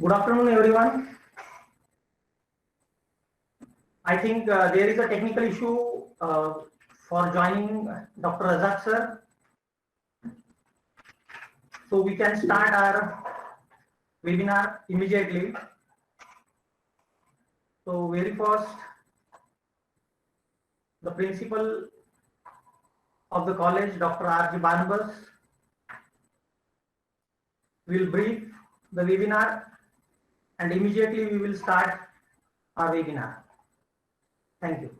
Good afternoon, everyone. I think there is a technical issue for joining Dr. Razak sir. So we can start our webinar immediately. So very first, the principal of the college, Dr. R.G. Barnabas, will brief the webinar and immediately we will start our webinar. Thank you.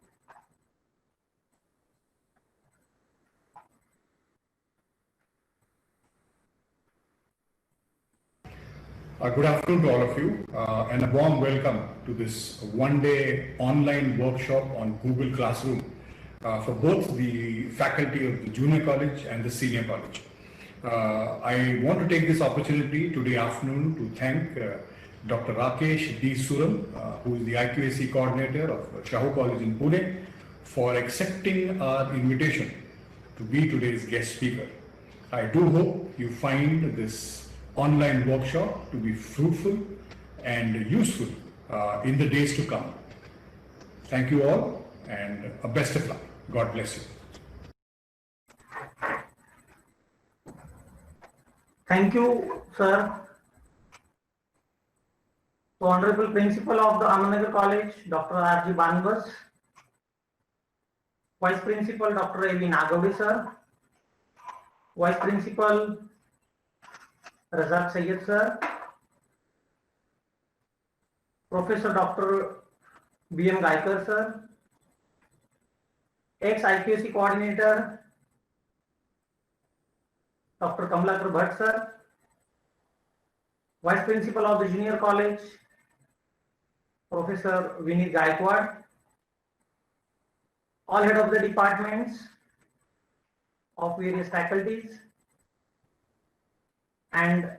Good afternoon to all of you and a warm welcome to this one-day online workshop on Google Classroom for both the faculty of the junior college and the senior college. I want to take this opportunity today afternoon to thank Dr. Rakesh D. Suram, who is the IQAC coordinator of Shahu College in Pune, for accepting our invitation to be today's guest speaker. I do hope you find this online workshop to be fruitful and useful in the days to come. Thank you all and best of luck. God bless you. Thank you, sir. So, Honorable Principal of the Ahmednagar College, Dr. R.G. Barnabas, Vice Principal Dr. A.V. Nagavde, sir, Vice Principal Razak Syed, sir, Professor Dr. B.M. Gaikar, sir, ex-IQAC Coordinator Dr. Kamlakar Bhatt, sir, Vice Principal of the Junior College, Professor Vineet Gaikwad, all head of the departments of various faculties, and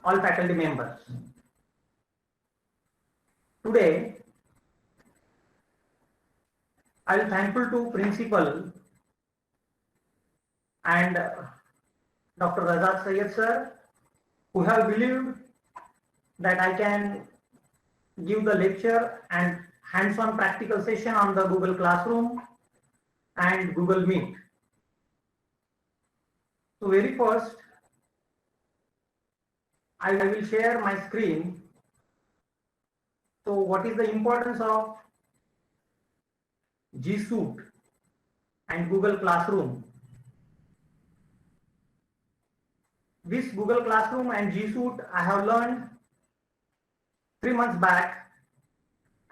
all faculty members. Today, I am thankful to Principal and Dr. Razak Syed sir, who have believed that I can give the lecture and hands-on practical session on the Google Classroom and Google Meet. So very first, I will share my screen. So what is the importance of G Suite and Google Classroom? This Google Classroom and G Suite I have learned 3 months back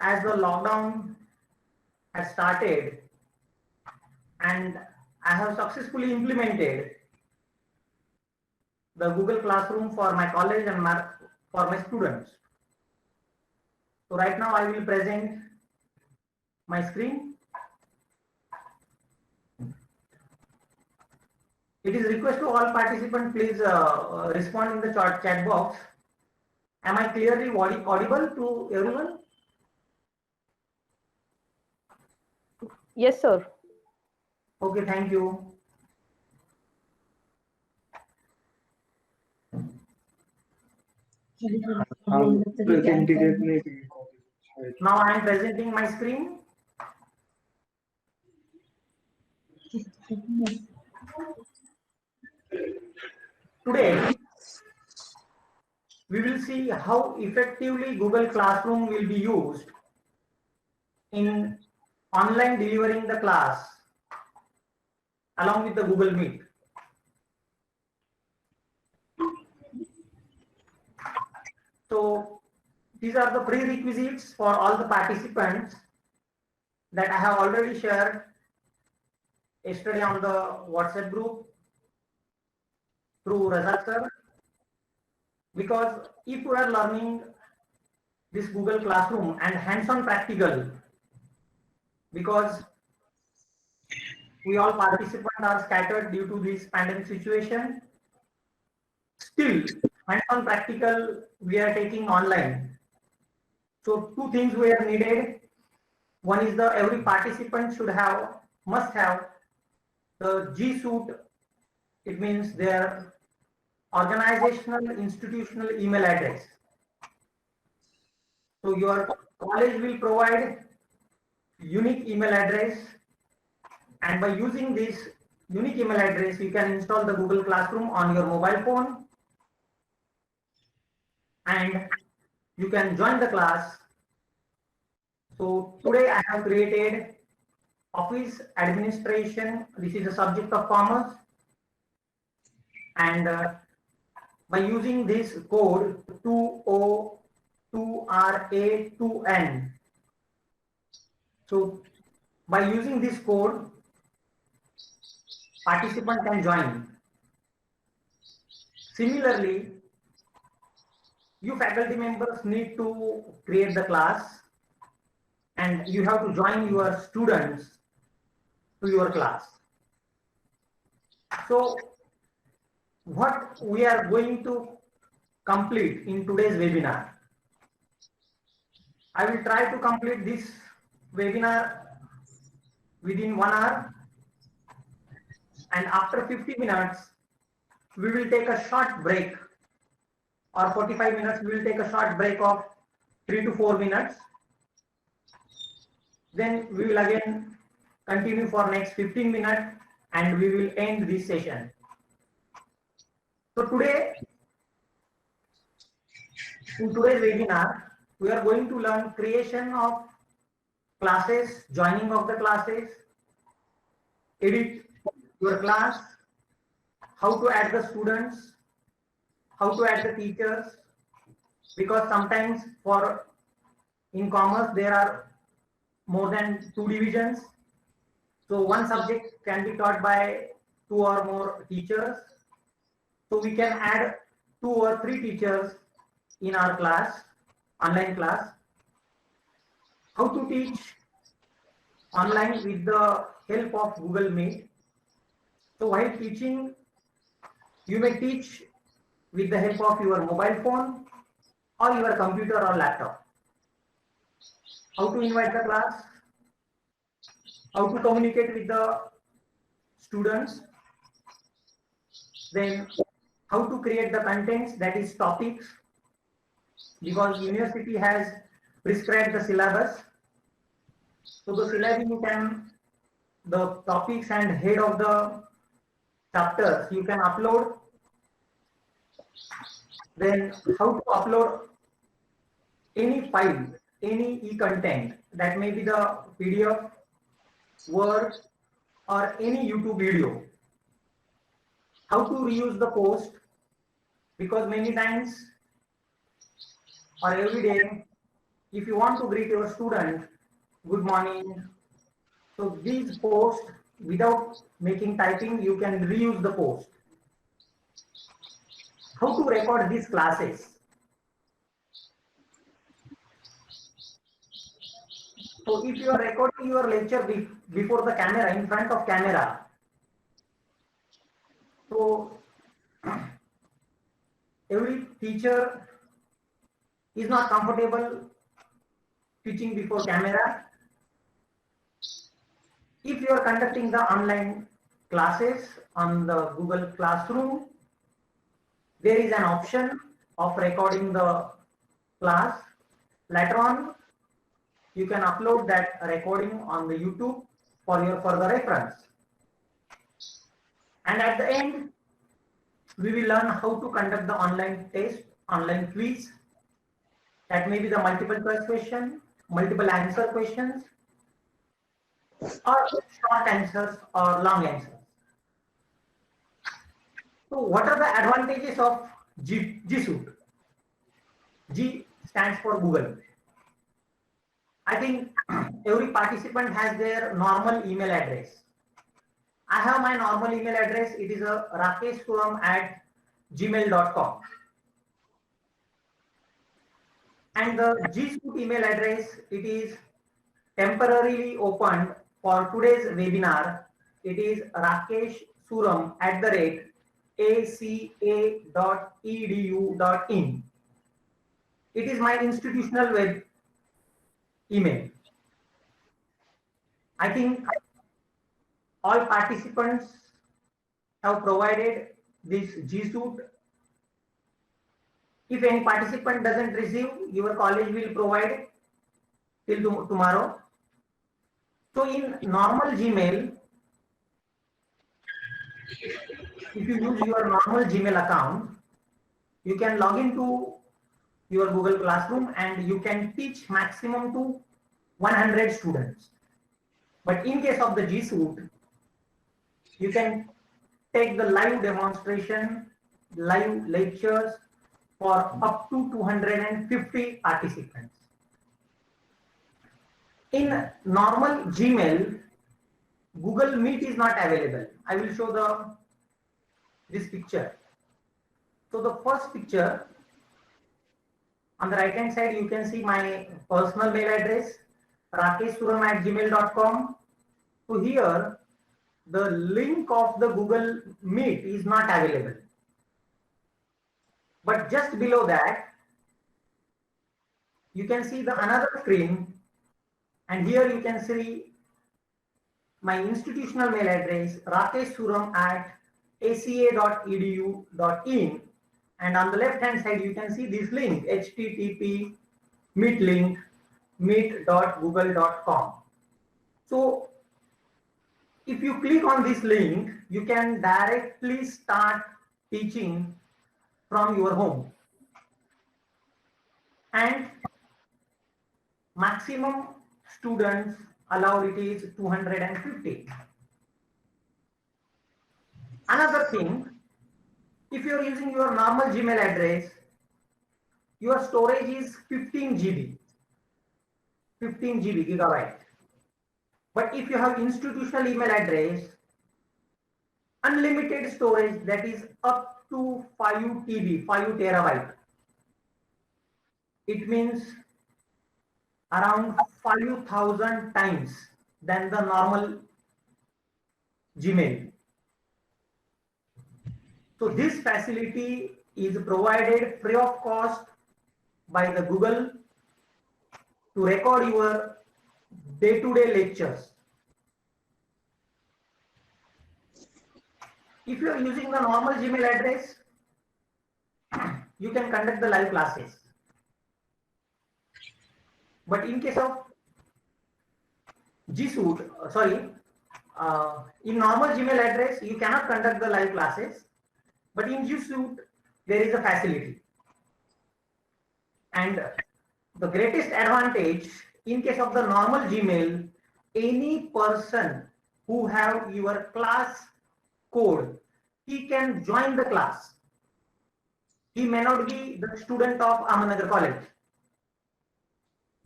as the lockdown has started, and I have successfully implemented the Google Classroom for my college and for my students. So right now I will present my screen. It is request to all participants, please respond in the chat box. Am I clearly audible to everyone? Yes, sir. Okay, thank you. Now I am presenting my screen. Today, we will see how effectively Google Classroom will be used in online delivering the class along with the Google Meet. So these are the prerequisites for all the participants that I have already shared yesterday on the WhatsApp group through Razak sir. Because if we are learning this Google Classroom and hands-on practical, because we all participants are scattered due to this pandemic situation, still hands-on practical we are taking online. So two things were needed. One is the every participant must have the G Suite. It means their organizational institutional email address. So your college will provide unique email address, and by using this unique email address, you can install the Google Classroom on your mobile phone and you can join the class. So today I have created office administration. This is a subject of commerce, and by using this code 2O2RA2N. So by using this code, participant can join. Similarly, you faculty members need to create the class and you have to join your students to your class. So what we are going to complete in today's webinar, I will try to complete this webinar within 1 hour, and after 50 minutes we will take a short break, or 45 minutes we will take a short break of 3 to 4 minutes. Then we will again continue for next 15 minutes and we will end this session. So today, in today's webinar, we are going to learn creation of classes, joining of the classes, edit your class, how to add the students, how to add the teachers, because sometimes for in commerce there are more than 2 divisions. So one subject can be taught by 2 or more teachers. So we can add 2 or 3 teachers in our class, online class. How to teach online with the help of Google Meet. So while teaching, you may teach with the help of your mobile phone or your computer or laptop. How to invite the class, how to communicate with the students, then how to create the contents, that is topics, because university has prescribed the syllabus. So the syllabus you can, the topics and head of the chapters you can upload. Then how to upload any file, any e-content, that may be the PDF, Word, or any YouTube video. How to reuse the post, because many times or every day, if you want to greet your student, good morning, so these posts, without making typing, you can reuse the post. How to record these classes. So if you are recording your lecture before the camera, in front of camera, so every teacher is not comfortable teaching before camera. If you are conducting the online classes on the Google Classroom, there is an option of recording the class. Later on, you can upload that recording on the YouTube for your further reference. And at the end, we will learn how to conduct the online test, online quiz. That may be the multiple choice question, multiple answer questions, or short answers or long answers. So what are the advantages of G Suite? G stands for Google. I think every participant has their normal email address. I have my normal email address. It is a rakeshsuram@gmail.com. And the G Suite email address, it is temporarily opened for today's webinar. It is rakeshsuram@aca.edu.in. It is my institutional web email. I think all participants have provided this G Suite If any participant doesn't receive, your college will provide till tomorrow. So in normal Gmail, if you use your normal Gmail account, you can log into your Google Classroom and you can teach maximum to 100 students. But in case of the G Suite, you can take the live demonstration, live lectures for up to 250 participants. In normal Gmail, Google Meet is not available. I will show this picture. So the first picture, on the right hand side, you can see my personal mail address, rakeshsuram@gmail.com. So here, the link of the Google Meet is not available. But just below that, you can see the another screen, and here you can see my institutional mail address, rakeshsuram@aca.edu.in, and on the left hand side you can see this link, http meet link meet.google.com. So if you click on this link, you can directly start teaching from your home, and maximum students allowed it is 250. Another thing, if you are using your normal Gmail address, your storage is 15 GB, 15 GB gigabyte. But if you have institutional email address, unlimited storage, that is up to 5 TB, 5 terabyte. It means around 5,000 times than the normal Gmail. So this facility is provided free of cost by the Google to record your day-to-day lectures. If you are using the normal Gmail address, you can conduct the live classes. But in case of G Suite, in normal Gmail address, you cannot conduct the live classes. But in G Suite, there is a facility. And the greatest advantage, in case of the normal Gmail, any person who have your class code, he can join the class. He may not be the student of Ahmednagar College,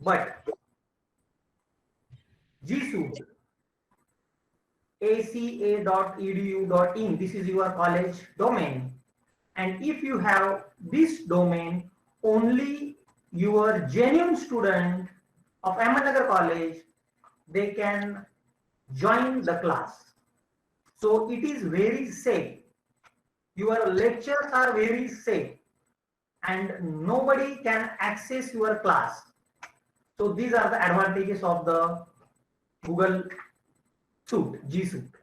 but G Suite, aca.edu.in, this is your college domain, and if you have this domain, only your genuine student of Ahmednagar College, they can join the class. So it is very safe. Your lectures are very safe and nobody can access your class. So these are the advantages of the Google Suite, G Suite.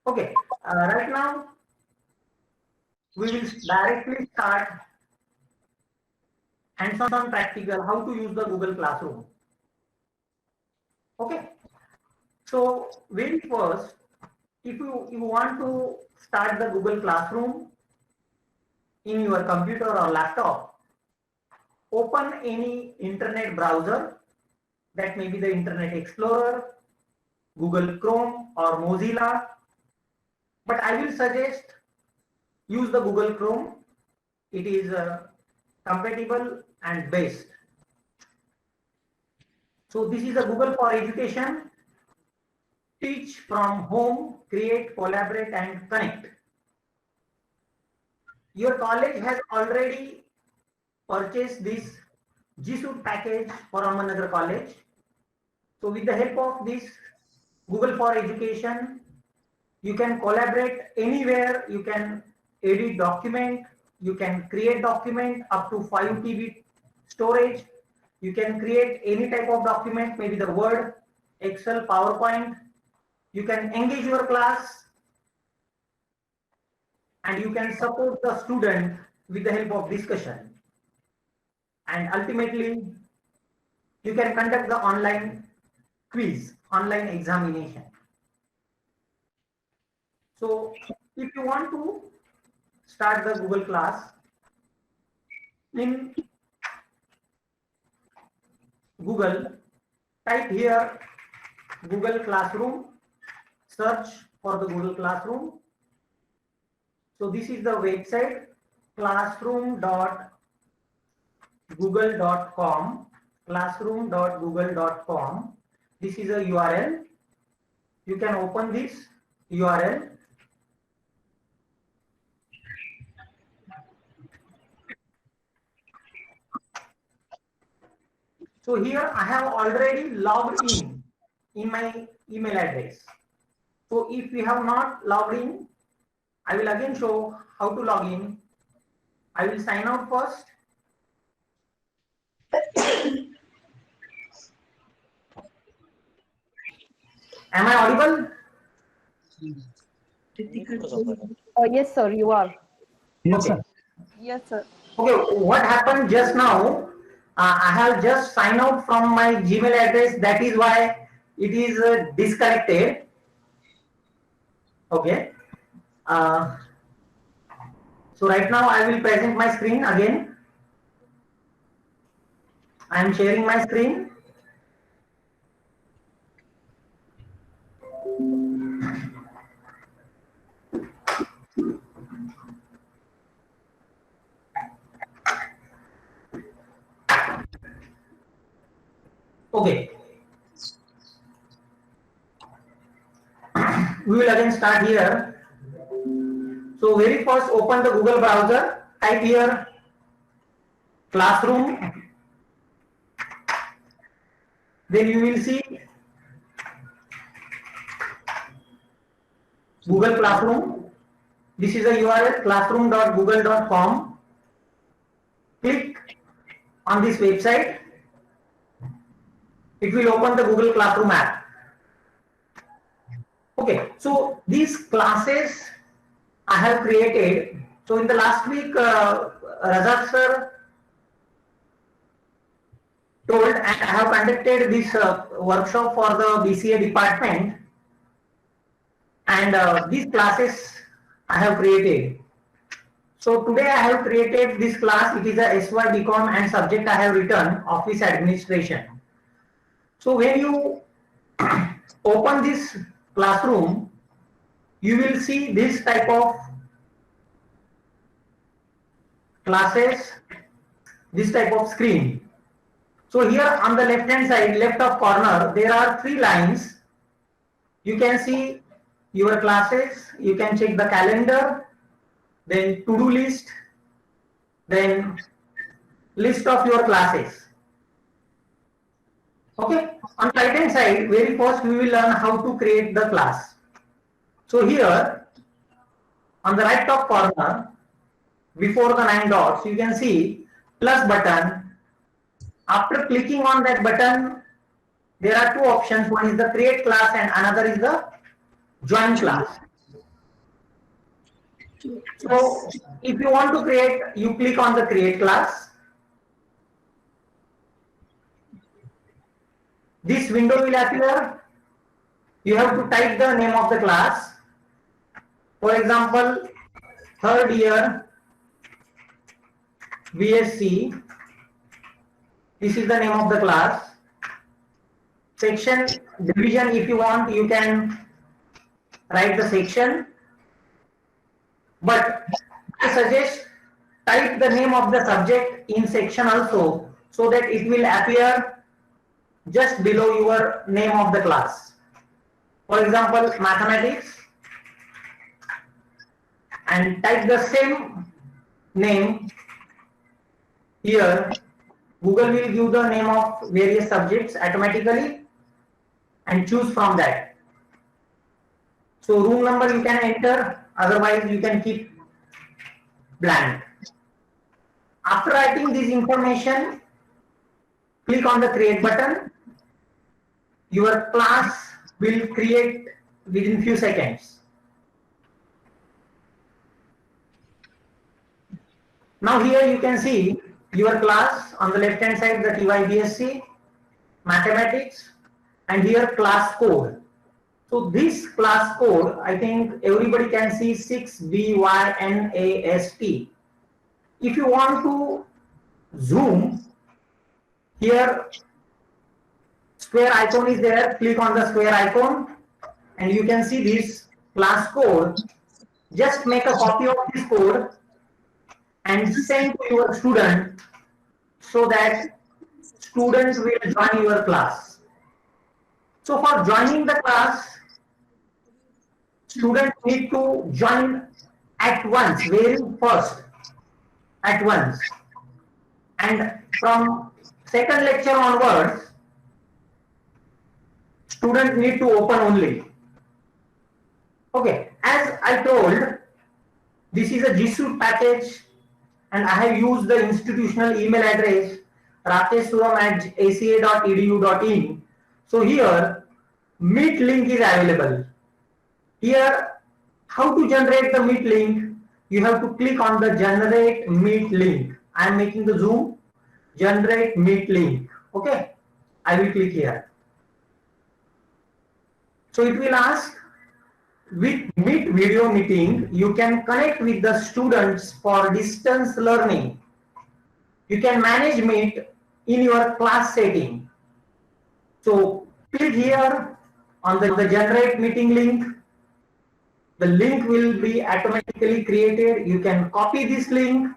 Okay, right now we will directly start hands-on practical how to use the Google Classroom. Okay, so very first, if you want to start the Google Classroom in your computer or laptop, open any internet browser, that may be the Internet Explorer, Google Chrome or Mozilla, but I will suggest use the Google Chrome. It is compatible and best. So this is a Google for Education. Teach from home, create, collaborate and connect. Your college has already purchased this G Suite package for Ahmednagar College. So with the help of this Google for Education, you can collaborate anywhere. You can edit document, you can create document up to 5 TB storage. You can create any type of document, maybe the Word, Excel, PowerPoint. You can engage your class and you can support the student with the help of discussion. and ultimately you can conduct the online quiz, online examination. So if you want to start the Google class, in Google, type here Google Classroom, search for the Google Classroom. So this is the website, classroom.google.com, classroom.google.com. This is a URL. You can open this URL. So here I have already logged in my email address. So if you have not logged in, I will again show how to log in. I will sign out first. Am I audible? Yes, sir, you are. Yes, Okay. sir. Yes, sir. Okay, what happened just now? I have just signed out from my Gmail address. That is why it is disconnected. Okay. So right now I will present my screen again. I am sharing my screen. Okay. We will again start here. So very first open the Google browser, type here Classroom. Then you will see Google Classroom. This is a URL, classroom.google.com. Click on this website. It will open the Google Classroom app. Okay, so these classes I have created. So in the last week, Razak sir told, and I have conducted this workshop for the BCA department, and these classes I have created. So today I have created this class. It is a SY BCom and subject I have written Office Administration. So when you open this classroom, you will see this type of classes, this type of screen. So here on the left hand side, left of corner, there are 3 lines. You can see your classes, you can check the calendar, then to-do list, then list of your classes. Okay, on the right hand side, very first we will learn how to create the class. So here on the right top corner, before the 9 dots, you can see plus button. After clicking on that button, there are 2 options. One is the create class and another is the join class. So if you want to create, you click on the create class. This window will appear. You have to type the name of the class. For example, 3rd year BSc. This is the name of the class. Section division, if you want, you can write the section. But I suggest type the name of the subject in section also, so that it will appear just below your name of the class. For example, mathematics, and type the same name here. Google will give the name of various subjects automatically and choose from that. So room number you can enter, otherwise you can keep blank. After writing this information, click on the create button. Your class will create within few seconds. Now here you can see your class on the left hand side, the TYBSc, mathematics, and here class code. So this class code, I think everybody can see 6BYNAST. If you want to zoom, here square icon is there, click on the square icon and you can see this class code. Just make a copy of this code and send to your student so that students will join your class. So for joining the class, students need to join at once, very first, at once. And from second lecture onwards, students need to open only. Okay, as I told, this is a G Suite package and I have used the institutional email address rakeshsuram@aca.edu.in. So here Meet link is available. Here, how to generate the Meet link? You have to click on the generate Meet link. I am making the zoom. Generate Meet link. Okay, I will click here. So it will ask, with Meet video meeting, you can connect with the students for distance learning. You can manage Meet in your class setting. So click here on the generate meeting link. The link will be automatically created. You can copy this link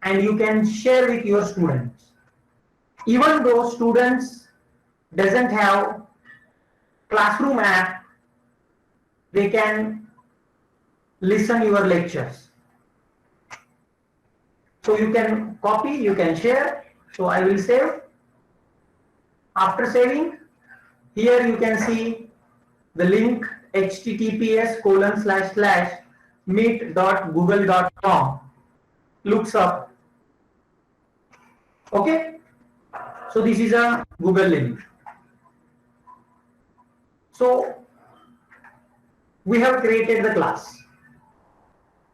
and you can share with your students. Even though students doesn't have classroom app, they can listen your lectures. So you can copy, you can share. So I will save. After saving, here you can see the link https://meet.google.com looks up. Okay, so this is a Google link. So we have created the class.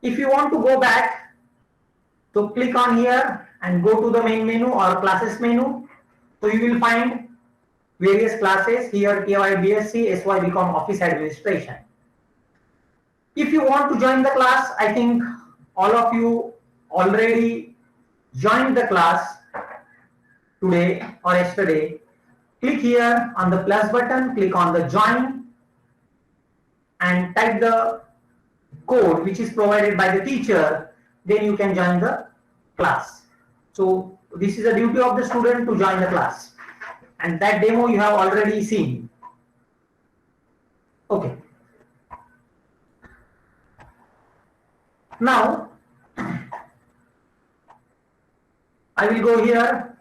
If you want to go back, so click on here and go to the main menu or classes menu. So you will find various classes here, TYBSc, SY BCom Office Administration. If you want to join the class, I think all of you already joined the class today or yesterday. Click here on the plus button, click on the join and type the code which is provided by the teacher, then you can join the class. So this is a duty of the student to join the class. And that demo you have already seen. Okay. Now, I will go here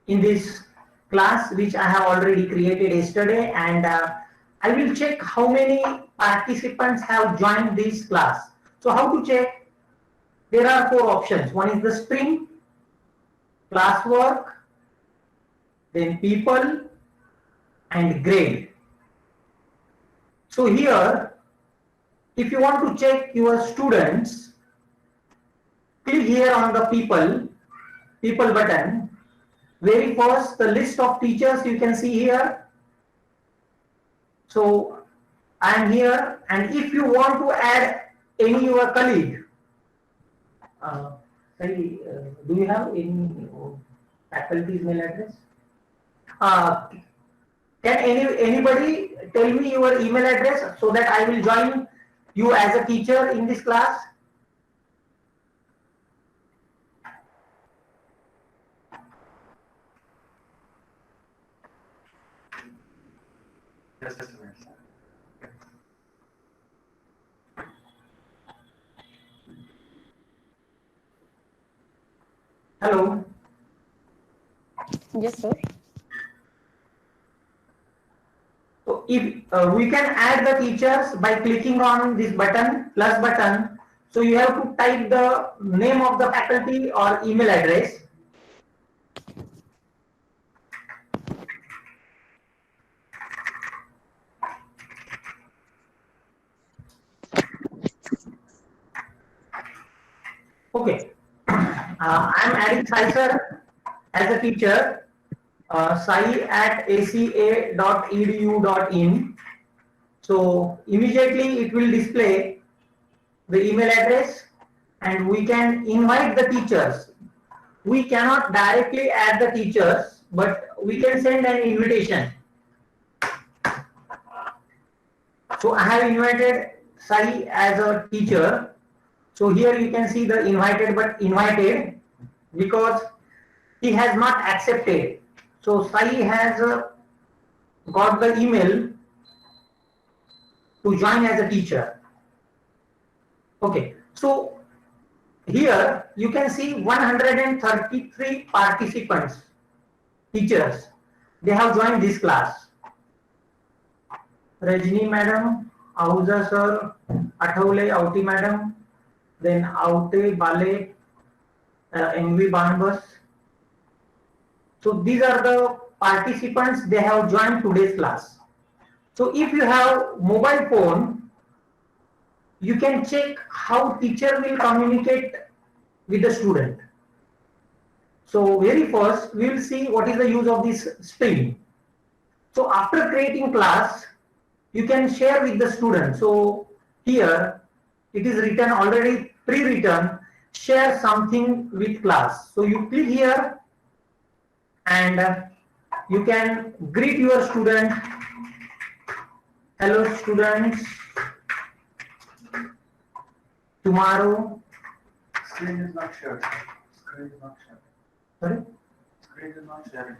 in this class which I have already created yesterday and I will check how many participants have joined this class. So how to check? There are 4 options. One is the stream, classwork, then people and grade. So here, if you want to check your students, click here on the people button. Very first, the list of teachers you can see here. So I am here, and if you want to add any your colleague, do you have any faculty's mail address? Can anybody tell me your email address so that I will join you as a teacher in this class? Just a minute. Hello. Yes, sir. So if we can add the teachers by clicking on this button, plus button. So you have to type the name of the faculty or email address. Okay. I'm adding Sai sir as a teacher, sai@aca.edu.in. So immediately it will display the email address and we can invite the teachers. We cannot directly add the teachers, but we can send an invitation. So I have invited Sai as a teacher. So here you can see the invited but invited because he has not accepted. So Sai has got the email to join as a teacher. Okay, so here you can see 133 participants, teachers. They have joined this class. Rajni madam, Ahuja sir, Athavle, Auti madam, then Aute, Bale, MV Banbas. So these are the participants, they have joined today's class. So if you have mobile phone, you can check how teacher will communicate with the student. So very first, we will see what is the use of this stream. So after creating class, you can share with the student. So here it is written already pre-written, share something with class. So you click here and you can greet your student. Hello students, tomorrow. Screen is not shared. Screen is not shared. Sorry? Screen is not shared.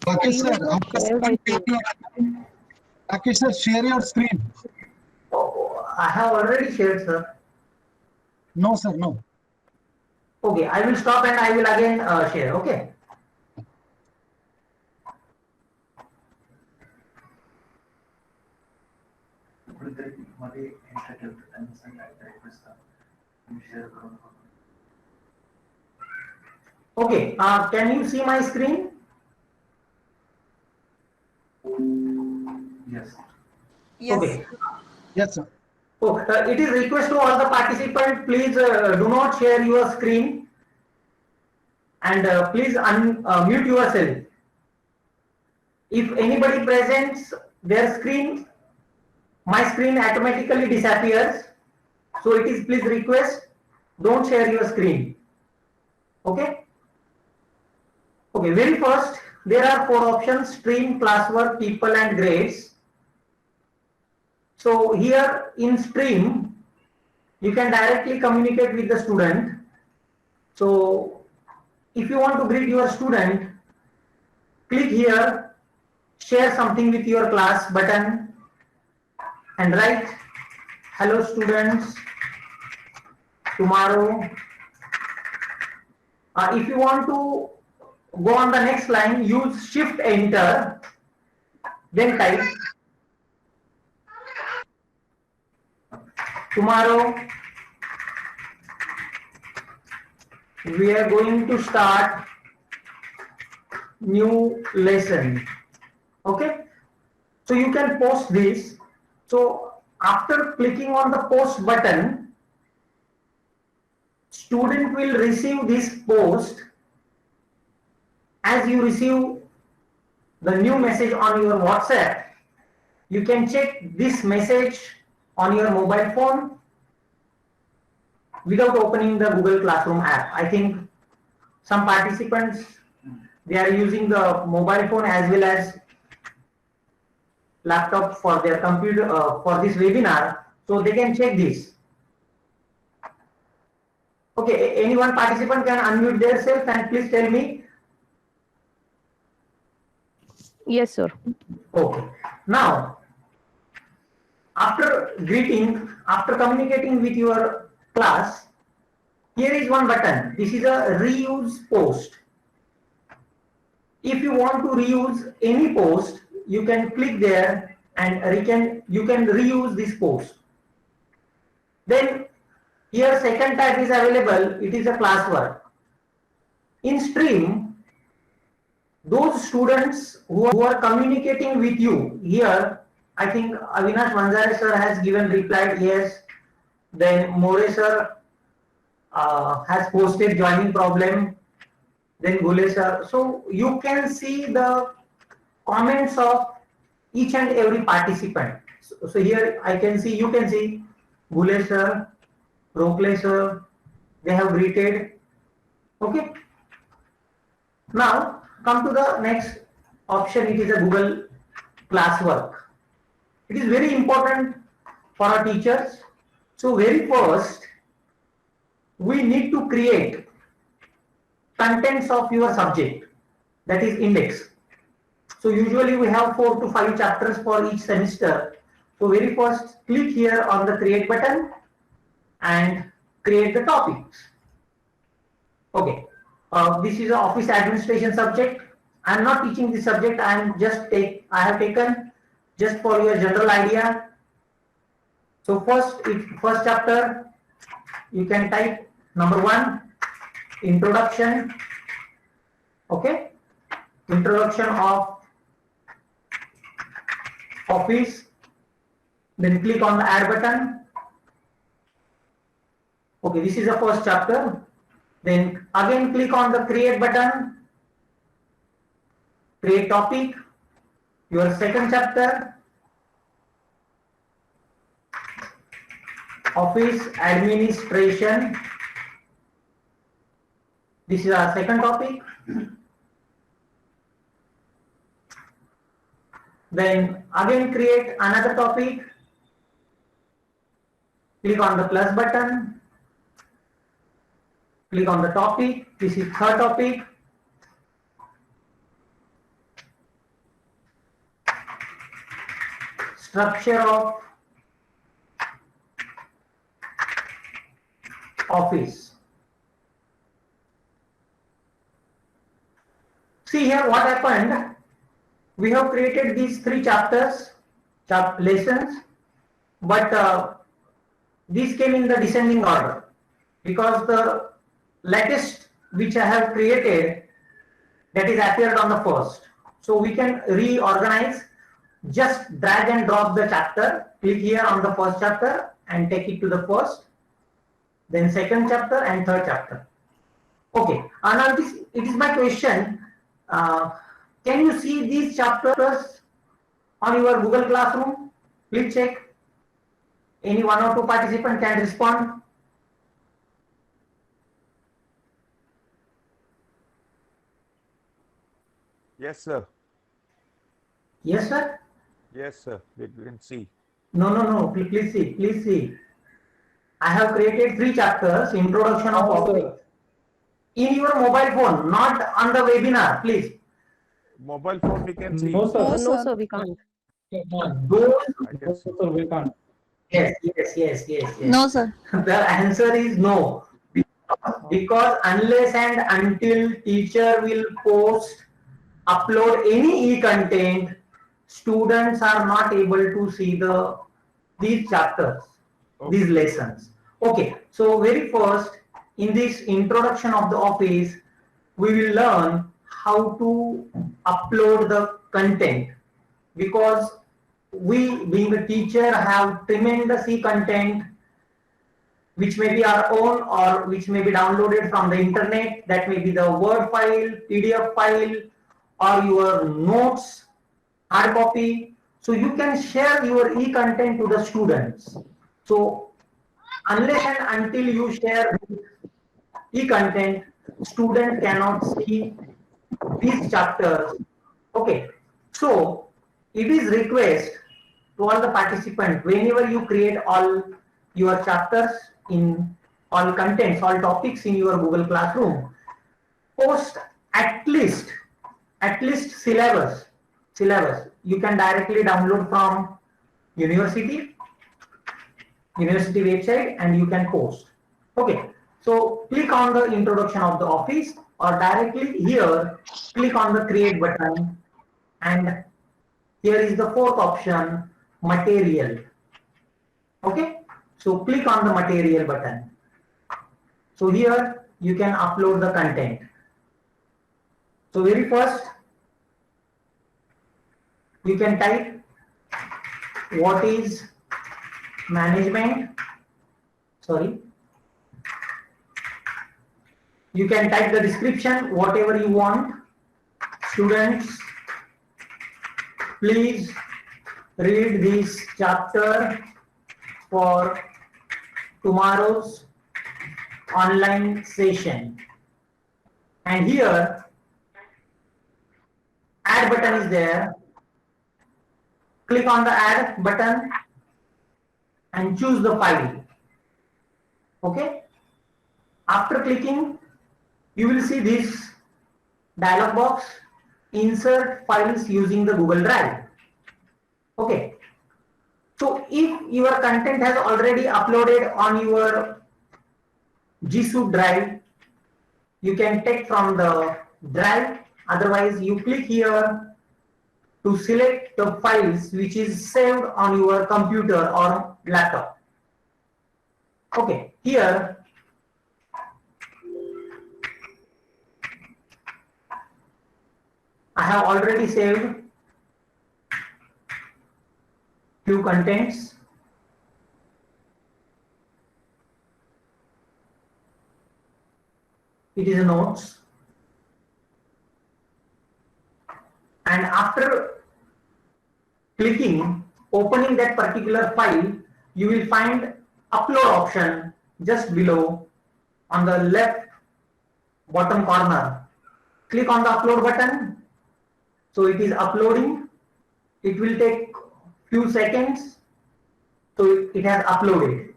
Rakesh sir, आपका screen कैसे? Rakesh sir, share your screen. Oh, I have already shared, sir. No sir, no. Okay, I will stop and I will again share. Okay. कुठेतरी मध्ये enter ठेवतो त्यांना सांगायचं request share करून. Okay, can you see my screen? Yes. Yes. Okay. Yes sir. Oh, it is request to all the participants, please do not share your screen and please mute yourself. If anybody presents their screen, my screen automatically disappears. So it is please request, don't share your screen. Okay? Okay, very first, there are 4 options: stream, classwork, people and grades. So here in stream, you can directly communicate with the student. So if you want to greet your student, click here, share something with your class button and write, hello students, tomorrow. If you want to go on the next line, use shift enter, then type, tomorrow we are going to start new lesson. Okay, so you can post this. So after clicking on the post button, student will receive this post. As you receive the new message on your WhatsApp, you can check this message on your mobile phone without opening the Google Classroom app. I think some participants, they are using the mobile phone as well as laptop for their computer for this webinar, so they can check this. Okay, any one participant can unmute themselves and please tell me. Yes, sir. Okay, now after greeting, after communicating with your class, here is one button. This is a reuse post. If you want to reuse any post, you can click there and you can reuse this post. Then here second tab is available. It is a classwork. In stream, those students who are communicating with you here, I think Avinash Manzare sir has given replied yes. Then More sir has posted joining problem, then Gule sir. So you can see the comments of each and every participant. So here I can see, you can see Gule sir, Rokle sir, they have greeted. Okay. Now come to the next option. It is a Google Classwork. It is very important for our teachers. So very first, we need to create contents of your subject, that is index. So usually we have 4 to 5 chapters for each semester. So very first, click here on the create button and create the topics. Okay, this is an office administration subject. I am not teaching this subject. I have taken just for your general idea. So first chapter, you can type number 1, introduction. Okay, introduction of office. Then click on the add button. Okay, this is the first chapter. Then again click on the create button. Create topic. Your second chapter. Office administration. This is our second topic. Then again create another topic. Click on the plus button. Click on the topic. This is third topic. Structure of office. See here what happened. We have created these 3 chapters, lessons, but these came in the descending order because the latest which I have created, that is appeared on the first. So we can reorganize, just drag and drop the chapter, click here on the first chapter and take it to the first, then second chapter and third chapter. Okay, now it is my question. Can you see these chapters on your Google Classroom? Please check. Any 1 or 2 participant can respond. Yes, sir. Yes, sir. Yes, sir. We can see. No. Please see. I have created 3 chapters. Introduction of office. In your mobile phone, not on the webinar, please. Mobile phone we can see. No, sir. No, sir, we can't. Those, I can see. Sir, we can't. yes. No, sir. The answer is no. Because unless and until teacher will upload any e-content, students are not able to see these chapters, these lessons. Okay, so very first, in this introduction of the office, we will learn how to upload the content, because we, being a teacher, have tremendous e-content which may be our own or which may be downloaded from the internet. That may be the Word file, PDF file, or your notes, hard copy. So you can share your e-content to the students. So unless and until you share e-content, student cannot see these chapters. Okay, so it is request to all the participants, whenever you create all your chapters in all contents, all topics in your Google Classroom, post at least syllabus. You can directly download from university website and you can post. Okay, so click on the introduction of the office, or directly here click on the create button, and here is the 4th option, material. Okay, so click on the material button. So here you can upload the content. So very first, you can type what is management, You can type the description, whatever you want. Students, please read this chapter for tomorrow's online session. And here, add button is there. Click on the add button and choose the file. Okay. After clicking, you will see this dialog box, insert files using the Google Drive. Okay. So if your content has already uploaded on your G Suite drive, you can take from the drive. Otherwise, you click here to select the files which is saved on your computer or laptop. Okay, here I have already saved few contents. It is notes. And after clicking, opening that particular file, you will find upload option just below on the left bottom corner. Click on the upload button. So it is uploading. It will take few seconds. So it has uploaded.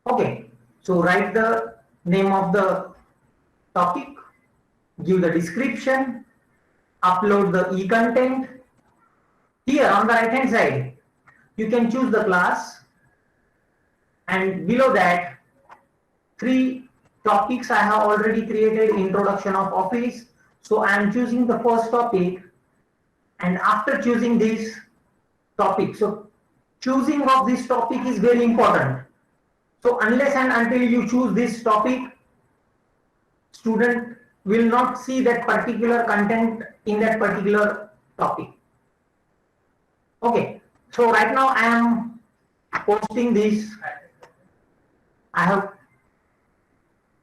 Okay. So write the name of the topic, give the description, upload the e-content. Here on the right hand side, you can choose the class, and below that, 3 topics I have already created. Introduction of Office. So I am choosing the first topic, and after choosing this topic, so choosing of this topic is very important. So unless and until you choose this topic, student will not see that particular content in that particular topic. Okay, so right now I am posting this. I have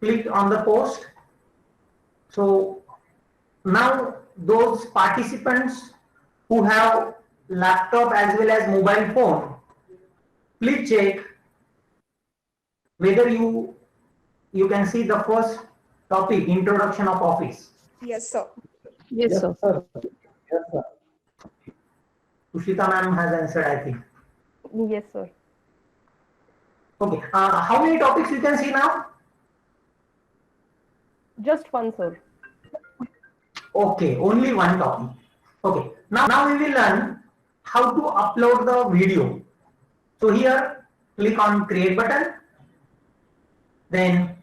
clicked on the post. So now those participants who have laptop as well as mobile phone, please check whether you can see the first topic, Introduction of Office. Yes, sir. Yes, sir. Ushita ma'am has answered, I think. Yes, sir. Okay, how many topics you can see now? Just one, sir. Okay, only one topic. Okay, now we will learn how to upload the video. So here, click on create button. Then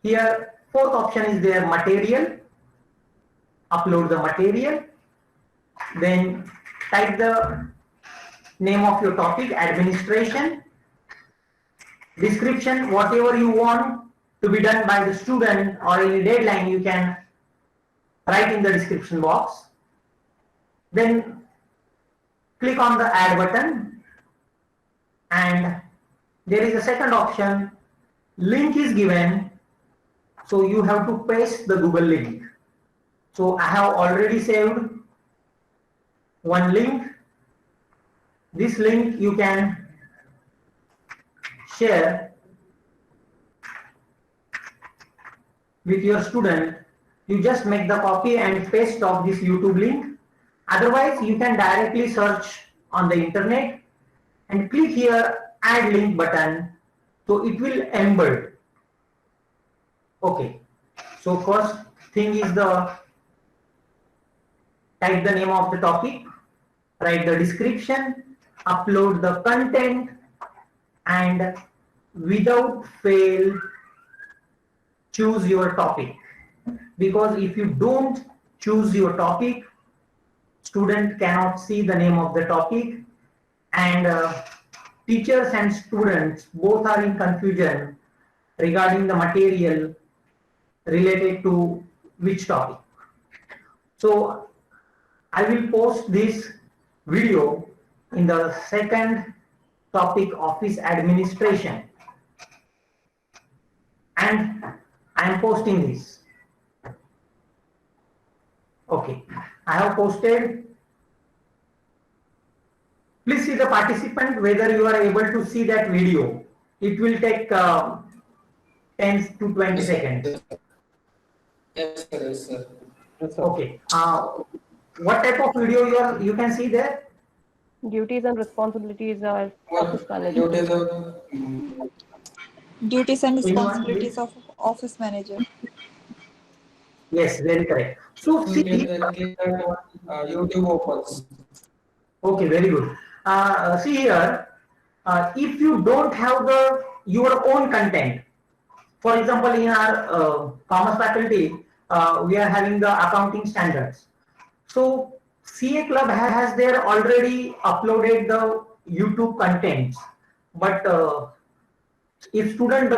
here, 4th option is there, material. Upload the material. Then type the name of your topic, administration. Description, whatever you want to be done by the student or any deadline, you can write in the description box. Then click on the add button, and there is a second option, link is given, so you have to paste the Google link. So I have already saved one link. This link you can share with your student. You just make the copy and paste of this YouTube link. Otherwise, you can directly search on the internet and click here add link button. So it will embed. Okay. So first thing is type the name of the topic, write the description, upload the content, and without fail choose your topic. Because if you don't choose your topic, student cannot see the name of the topic, and teachers and students both are in confusion regarding the material related to which topic. So I will post this video in the second topic, office administration. And I am posting this. Okay, I have posted. Please see the participant whether you are able to see that video. It will take 10 to 20 seconds. Yes, sir. Yes, sir. Okay. What type of video you can see there? Duties and responsibilities are office manager. Duties of Duties and Anyone, responsibilities of office manager. Yes, very correct. So see, click that YouTube opens. okay, very good. See here, if you don't have your own content, for example, in our commerce faculty, we are having the accounting standards. So CA Club has there already uploaded the YouTube contents, but if students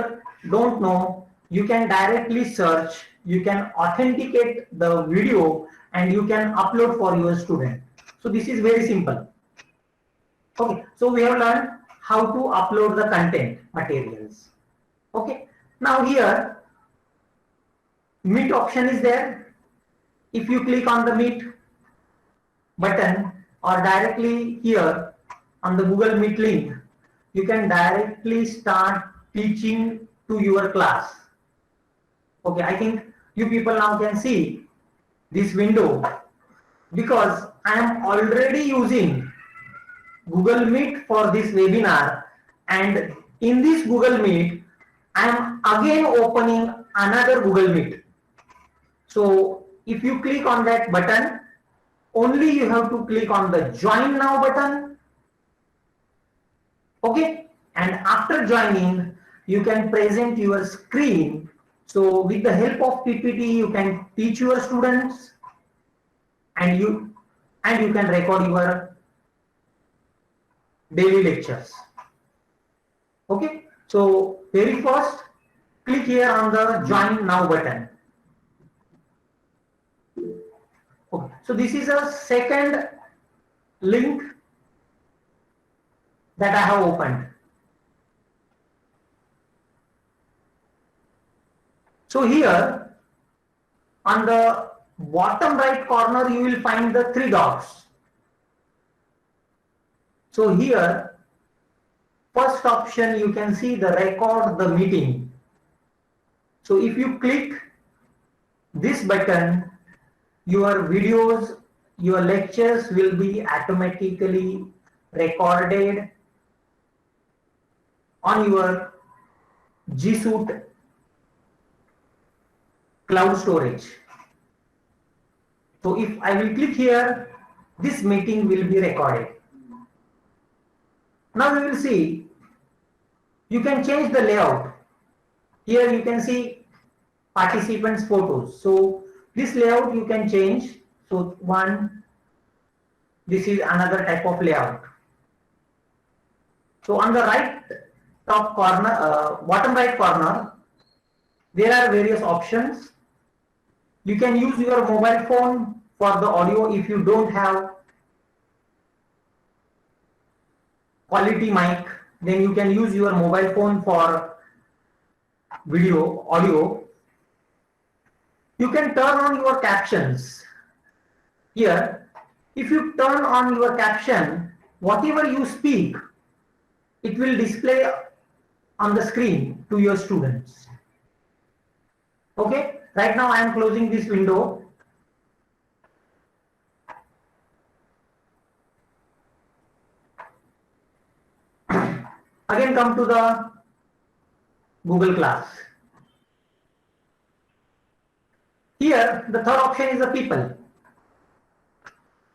don't know, you can directly search, you can authenticate the video and you can upload for your student. So this is very simple. Okay, so we have learned how to upload the content materials. Okay, now here Meet option is there. If you click on the Meet button or directly here on the Google Meet link, you can directly start teaching to your class. Okay, I think you people now can see this window because I am already using Google Meet for this webinar, and in this Google Meet I am again opening another Google Meet. So if you click on that button, only you have to click on the Join Now button. Okay, and after joining, you can present your screen. So with the help of PPT, you can teach your students, and you can record your daily lectures. Okay, so very first, click here on the Join Now button. Okay, so this is a second link that I have opened. So here on the bottom right corner, you will find the three dots. So here, first option, you can see the record the meeting. So if you click this button, your videos, your lectures will be automatically recorded on your G Suite cloud storage. So if I will click here, this meeting will be recorded. Now we will see, you can change the layout. Here you can see participants' photos. So this layout you can change. So this is another type of layout. So on the right top corner, bottom right corner, there are various options. You can use your mobile phone for the audio if you don't have quality mic, then you can use your mobile phone for audio. You can turn on your captions. Here, if you turn on your caption, whatever you speak, it will display on the screen to your students. Okay, right now I am closing this window. Again come to the Google Class. Here the third option is the people.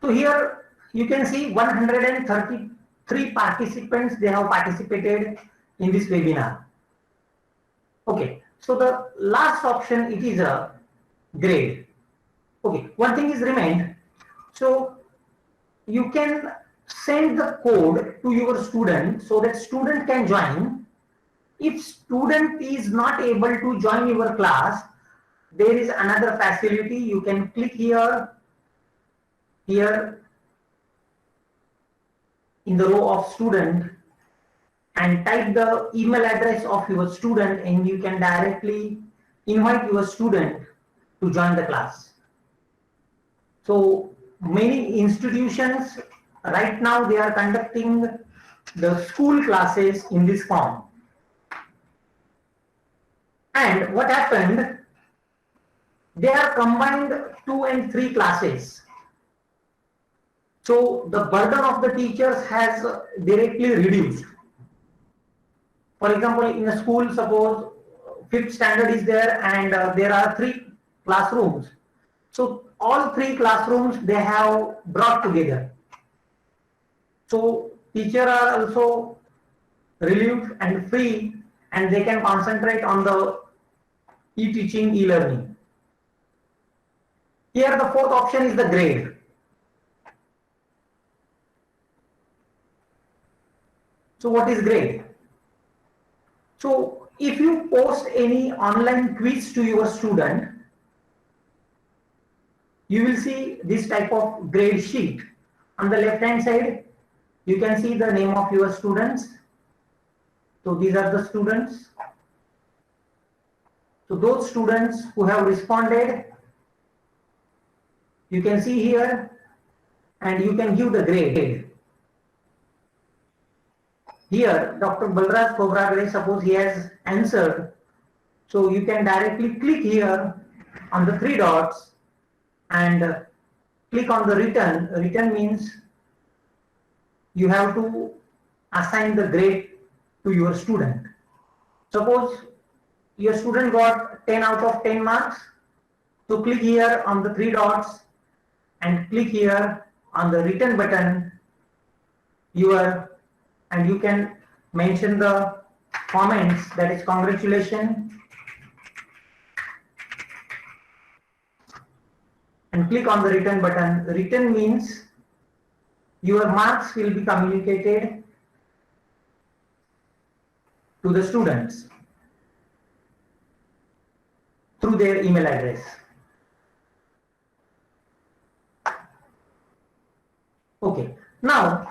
So here you can see 133 participants, they have participated in this webinar. Okay, so the last option, it is a grade. Okay, one thing is remained. So you can send the code to your student so that student can join. If student is not able to join your class, there is another facility. You can click here in the row of student and type the email address of your student, and you can directly invite your student to join the class. So many institutions right now they are conducting the school classes in this form. And what happened? They are combined 2 and 3 classes. So the burden of the teachers has directly reduced. For example, in a school, suppose 5th standard is there and there are 3 classrooms. So all 3 classrooms they have brought together. So teachers are also relieved and free and they can concentrate on the e-teaching, e-learning. Here the 4th option is the grade. So what is grade? So if you post any online quiz to your student, you will see this type of grade sheet. On the left hand side, you can see the name of your students. So these are the students. So those students who have responded, you can see here and you can give the grade. Here, Dr. Balraj Khobragade, suppose he has answered. So you can directly click here on the 3 dots and click on the return. Return means you have to assign the grade to your student. Suppose your student got 10 out of 10 marks. So click here on the 3 dots and click here on the return button. And you can mention the comments, that is congratulations, and click on the return button. Return means your marks will be communicated to the students through their email address. Okay, now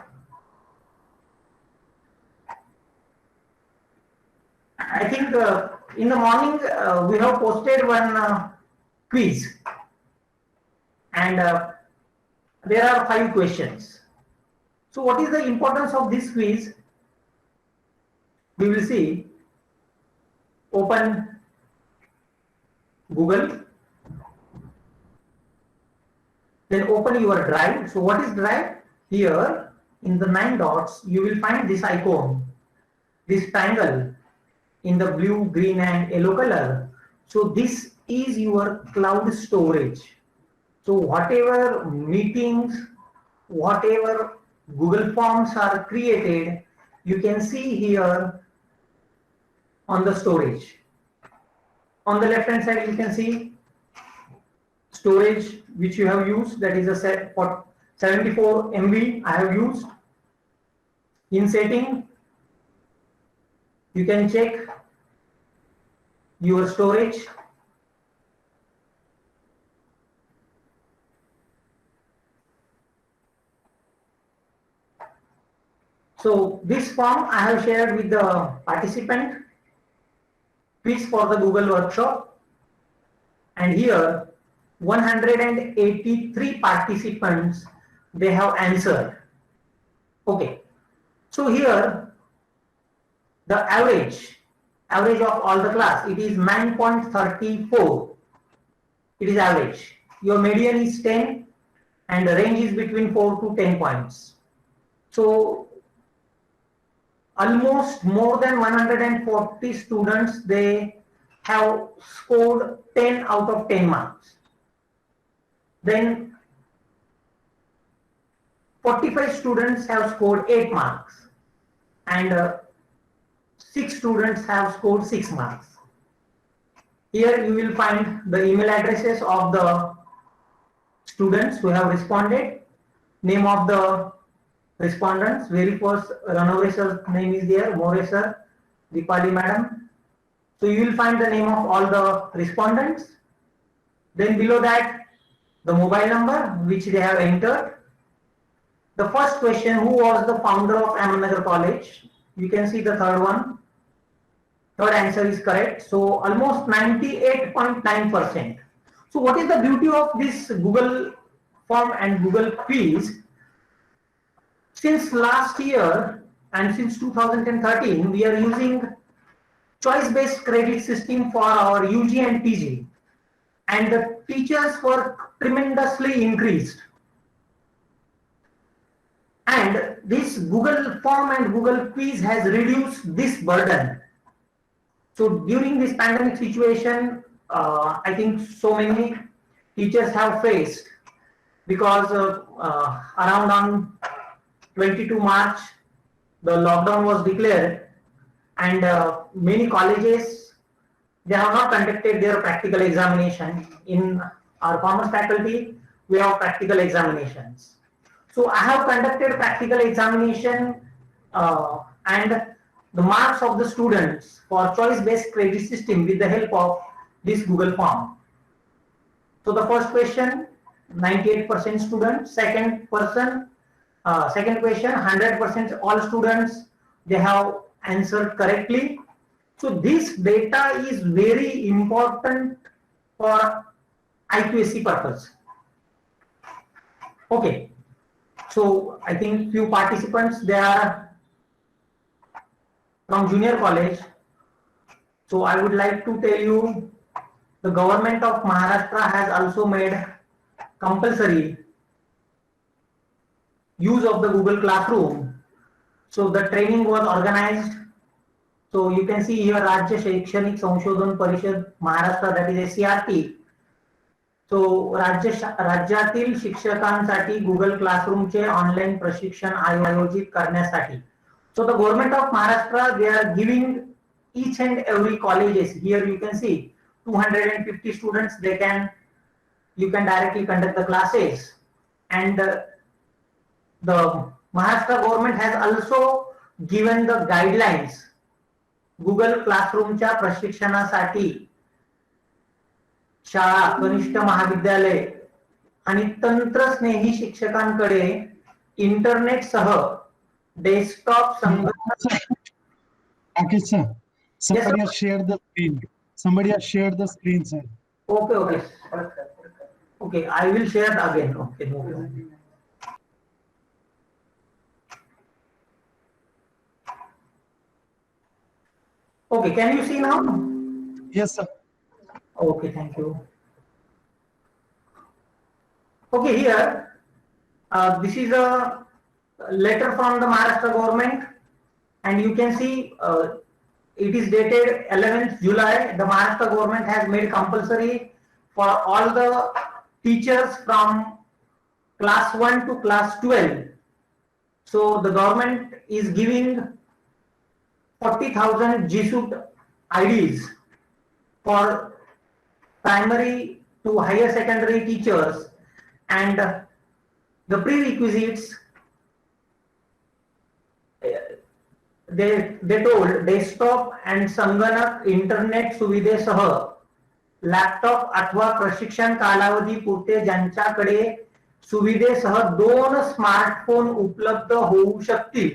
I think in the morning we have posted one quiz and there are 5 questions. So what is the importance of this quiz? We will see. Open Google, then open your Drive. So what is Drive? Here in the 9 dots you will find this icon, this triangle in the blue, green and yellow color. So this is your cloud storage. So whatever meetings, whatever Google Forms are created, you can see here on the storage. On the left hand side you can see storage which you have used, that is a set for 74 MB I have used. In setting you can check your storage. So this form I have shared with the participant, quiz for the Google workshop, and here 183 participants they have answered. Okay, so here the average of all the class, it is 9.34. It is average. Your median is 10 and the range is between 4 to 10 points. So almost more than 140 students they have scored 10 out of 10 marks. Then 45 students have scored 8 marks and 6 students have scored 6 marks. Here you will find the email addresses of the students who have responded, name of the respondents. Very first Ranore sir's name is there, More sir, Deepali madam. So you will find the name of all the respondents. Then below that the mobile number which they have entered. The first question, who was the founder of Ahmednagar College? You can see the third one. Third answer is correct. So almost 98.9%. So what is the beauty of this Google form and Google quiz? Since last year and since 2013, we are using choice-based credit system for our UG and PG, and the teachers were tremendously increased. And this Google form and Google quiz has reduced this burden. So during this pandemic situation, I think so many teachers have faced, because around on 22 March, the lockdown was declared, and many colleges, they have not conducted their practical examination. In our commerce faculty, we have practical examinations. So I have conducted practical examination, and the marks of the students for choice-based credit system with the help of this Google form. So the first question, 98% students. Second question, 100% all students, they have answered correctly. So this data is very important for IQAC purpose. Okay. So I think few participants, they are from junior college. So I would like to tell you, the government of Maharashtra has also made compulsory use of the Google Classroom. So the training was organized. So you can see here Rajya Shaikshanik Sanshodhan Parishad Maharashtra, that is SCRT. So राज्यातील शिक्षकांसाठी Google क्लासरूमचे online प्रशिक्षण आयोजित करण्यासाठी. So the government of Maharashtra, they are giving each and every colleges, here you can see 250 students, you can directly conduct the classes. And the Maharashtra government has also given the guidelines Google Classroomच्या प्रशिक्षणासाठी शाळा, कनिष्ठ महाविद्यालय आणि तंत्रस्नेही शिक्षकांकडे internet सह desktop संगणक. Rakesh sir, somebody has shared the screen. Somebody has shared the screen, sir. Okay, I will share again. Okay, no problem. Okay, can you see now? Yes, sir. Okay, thank you. Okay, here, this is a letter from the Maharashtra government, and you can see it is dated 11th July. The Maharashtra government has made compulsory for all the teachers from class 1 to class 12. So the government is giving 40,000 GSUT IDs for primary to higher secondary teachers, and the prerequisites, they told desktop and संगणक internet सुविधेसह laptop अथवा प्रशिक्षण कालावधी पुरते ज्यांच्याकडे सुविधेसह 2 smartphone उपलब्ध होऊ शकतील.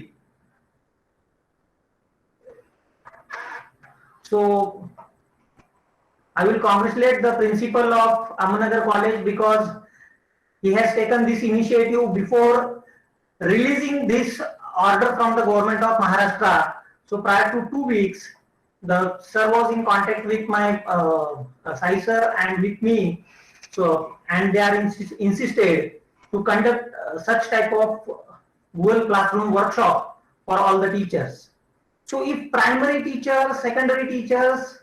So I will congratulate the principal of Ahmednagar College, because he has taken this initiative before releasing this order from the government of Maharashtra. So prior to 2 weeks, the sir was in contact with my Sai sir and with me. So, and they are insisted to conduct such type of Google Classroom workshop for all the teachers. So if primary teachers, secondary teachers,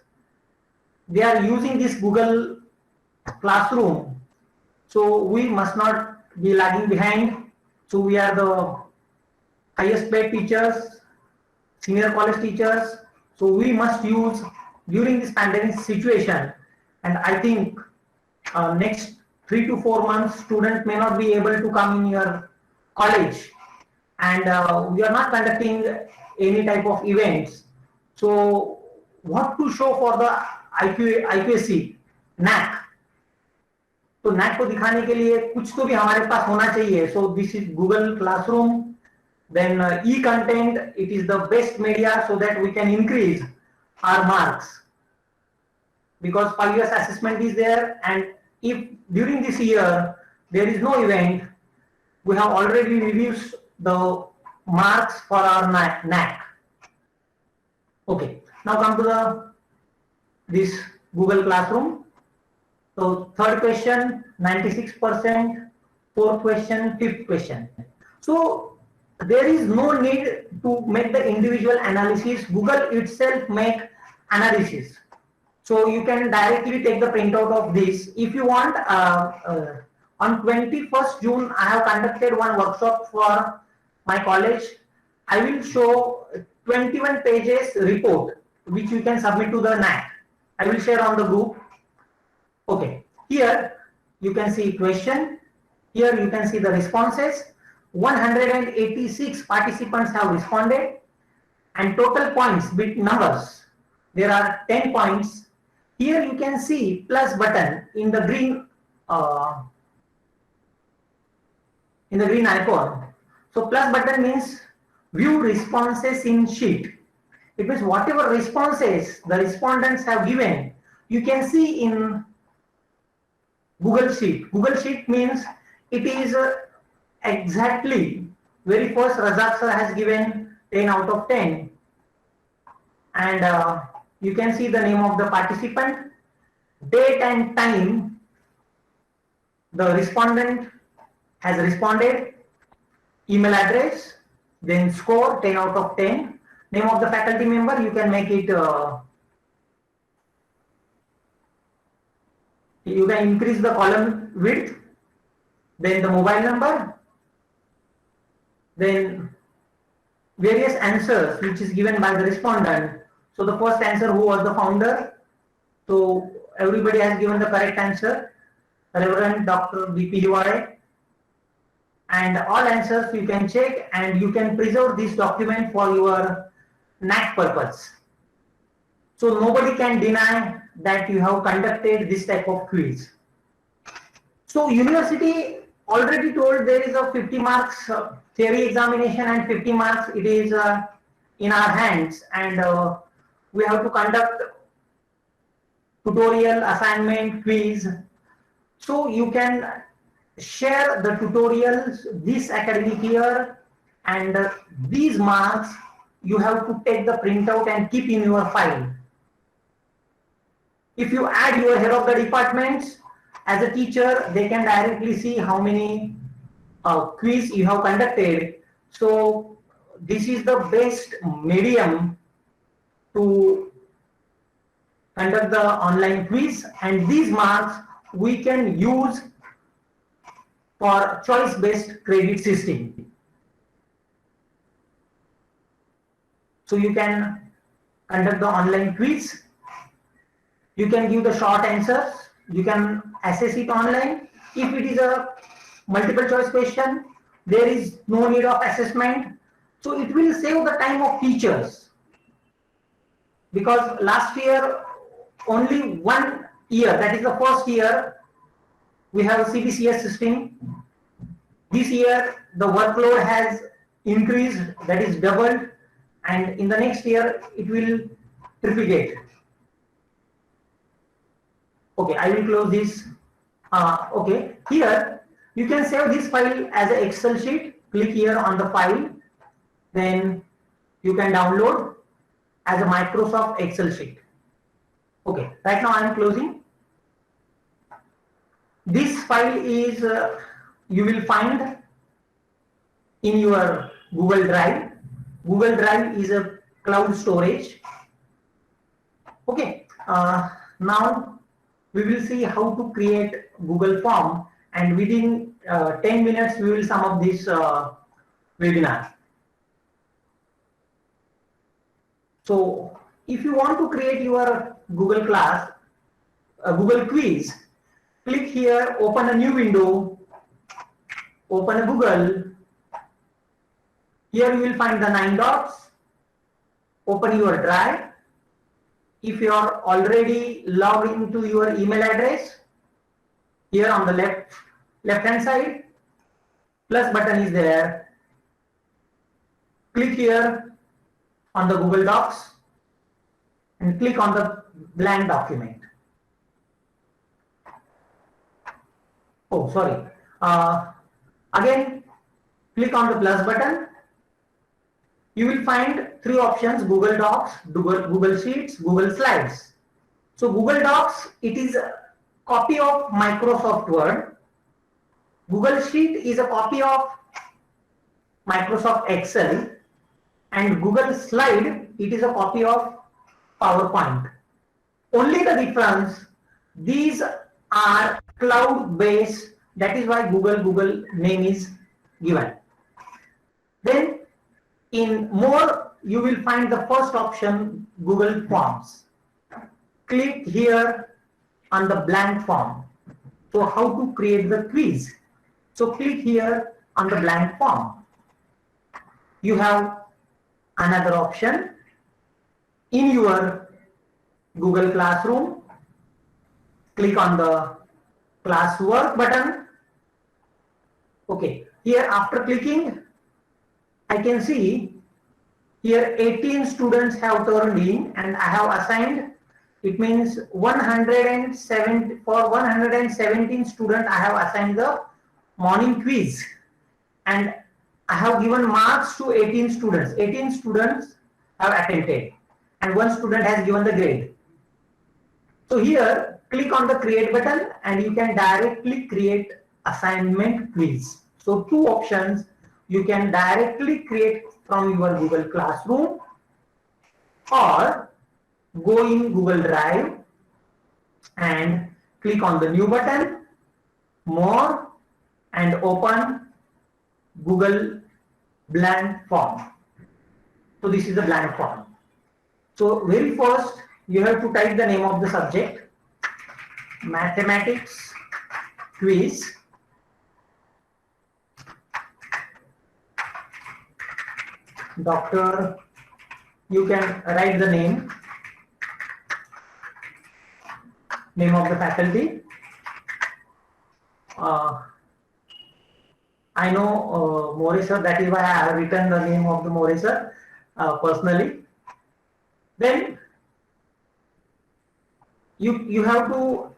they are using this Google Classroom, so we must not be lagging behind. So we are the highest paid teachers, senior college teachers, so we must use during this pandemic situation. And I think next 3 to 4 months, students may not be able to come in your college, and we are not conducting any type of events. So what to show for the IQAC, NAC? तो NAC को दिखाने के लिए कुछ तो भी हमारे पास होना चाहिए. So this is Google Classroom, then e-content, it is the best media so that we can increase our marks, because 5 years assessment is there, and if during this year there is no event, we have already reduced the marks for our NAC. Okay, now come to this Google Classroom. So third question 96%, fourth question 5th question. So there is no need to make the individual analysis. Google itself make analysis. So you can directly take the printout of this. If you want, on 21st June, I have conducted one workshop for my college. I will show 21 pages report, which you can submit to the NAC. I will share on the group. Okay, here you can see question. Here you can see the responses. 186 participants have responded, and total points, bit numbers, there are 10 points. Here you can see plus button in the green icon. So plus button means view responses in sheet. It means whatever responses the respondents have given, you can see in Google Sheet. Google Sheet means it is exactly very first Razak sir has given 10 out of 10, and you can see the name of the participant, date and time the respondent has responded, email address, then score 10 out of 10, name of the faculty member, you can make it, you can increase the column width, then the mobile number, then various answers which is given by the respondent. So the first answer, who was the founder? So everybody has given the correct answer, Reverend Dr. B.P. Hiware. And all answers you can check, and you can preserve this document for your NAC purpose. So nobody can deny that you have conducted this type of quiz. So university already told there is a 50 marks theory examination and 50 marks it is in our hands, and we have to conduct tutorial, assignment, quiz. So you can share the tutorials this academic year, and these marks you have to take the printout and keep in your file. If you add your head of the departments as a teacher, they can directly see how many quiz you have conducted. So this is the best medium to conduct the online quiz, and these marks we can use for choice-based credit system. So you can conduct the online quiz, you can give the short answers, you can assess it online. If it is a multiple choice question, there is no need of assessment. So it will save the time of teachers, because last year only 1 year, that is the first year, we have a CBCS system. This year the workload has increased, that is doubled, and in the next year it will triplicate. Okay, I will close this. Okay, here you can save this file as an Excel sheet. Click here on the file, then you can download as a Microsoft Excel sheet. Okay, right now I am closing. This file is you will find in your Google Drive. Google Drive is a cloud storage. Okay, now we will see how to create Google form, and within 10 minutes we will sum up this webinar. So if you want to create your Google class, Google quiz, click here, open a new window, open a Google. Here you will find the 9 dots. Open your Drive. If you are already logged into your email address, here on the left hand side, plus button is there. Click here on the Google Docs, and click on the blank document. Oh, sorry. Again, click on the plus button. You will find three options: Google Docs, Google Sheets, Google Slides. So Google Docs, it is a copy of Microsoft Word. Google Sheet is a copy of Microsoft Excel, and Google Slide, it is a copy of PowerPoint. Only the difference, these are cloud based, that is why Google name is given. Then in more, you will find the first option, Google Forms. Click here on the blank form. So how to create the quiz? So click here on the blank form. You have another option in your Google Classroom. Click on the classwork button. Okay, here after clicking, I can see here 18 students have turned in, and I have assigned, it means 107, for 117 students I have assigned the morning quiz, and I have given marks to 18 students. 18 students have attended and one student has given the grade. So here click on the create button and you can directly create assignment quiz. So two options, you can directly create from your Google Classroom or go in Google Drive and click on the new button, more, and open Google blank form. So this is the blank form. So very first you have to type the name of the subject, mathematics quiz. Doctor, you can write the name of the faculty. I know More sir, that is why I have written the name of the More sir personally. Then you have to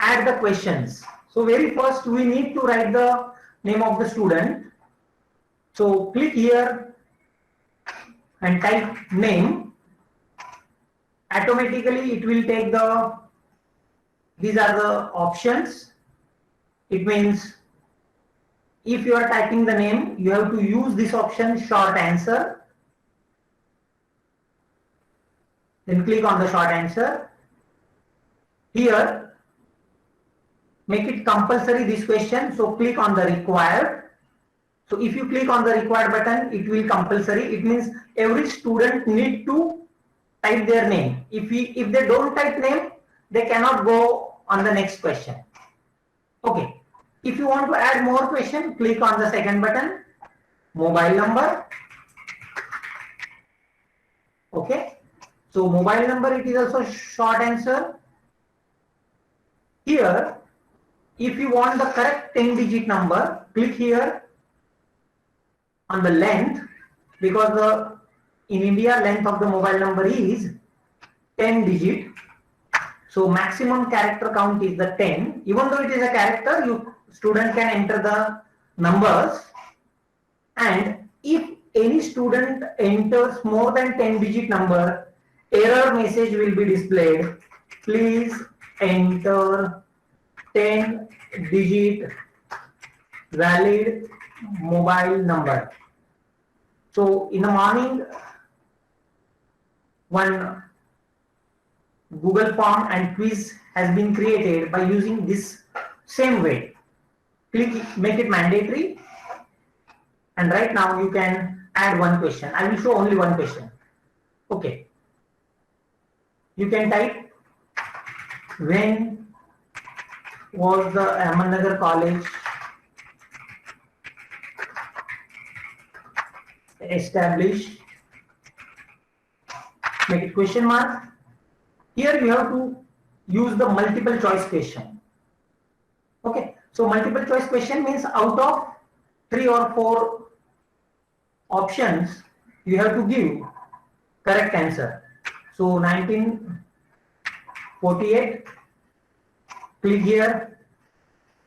add the questions. So very first we need to write the name of the student. So click here and type name. Automatically it will take these are the options. It means if you are typing the name, you have to use this option, short answer. Then click on the short answer. Here, make it compulsory this question. So click on the required. So if you click on the required button, it will compulsory. It means every student need to type their name. If they don't type name, they cannot go on the next question. Okay. If you want to add more question, click on the second button, mobile number. Okay. So mobile number, it is also short answer. Here, if you want the correct 10-digit number, click here on the length, because in India length of the mobile number is 10-digit. So maximum character count is the 10. Even though it is a character, student can enter the numbers, and if any student enters more than 10-digit number, error message will be displayed. Please enter 10-digit valid mobile number. So in the morning, one Google form and quiz has been created by using this same way. Click, make it mandatory, and right now you can add one question. I will show only one question. Okay. You can type, when was the Ahmednagar College established? Make it question mark. Here you have to use the multiple choice question. Okay. So multiple choice question means out of 3 or 4 options, you have to give correct answer. So 1948, click here,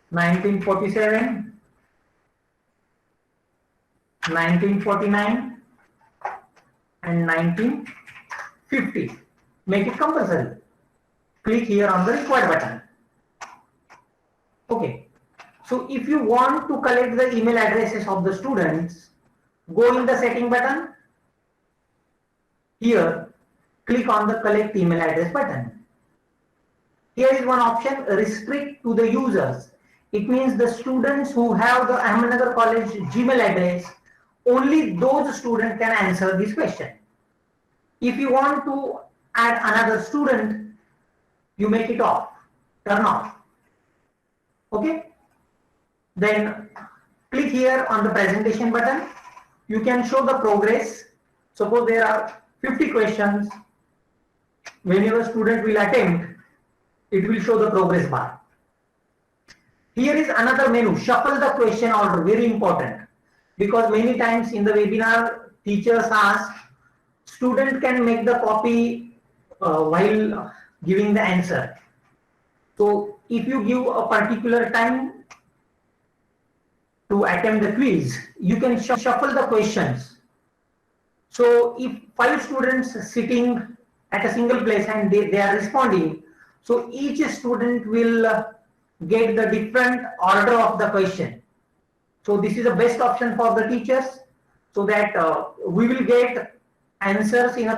1947, 1949 and 1950. Make it compulsory. Click here on the required button. Okay. So if you want to collect the email addresses of the students, go in the setting button. Here, click on the collect email address button. Here is one option, restrict to the users. It means the students who have the Ahmednagar College Gmail address, only those students can answer this question. If you want to add another student, you make it off, turn off. Okay? Then click here on the presentation button. You can show the progress. Suppose there are 50 questions. Whenever student will attempt, it will show the progress bar. Here is another menu, shuffle the question order, very important. Because many times in the webinar, teachers ask, student can make the copy while giving the answer. So if you give a particular time to attempt the quiz, you can shuffle the questions. So if 5 students sitting at a single place and they are responding, so each student will get the different order of the question. So this is the best option for the teachers, so that we will get answers in the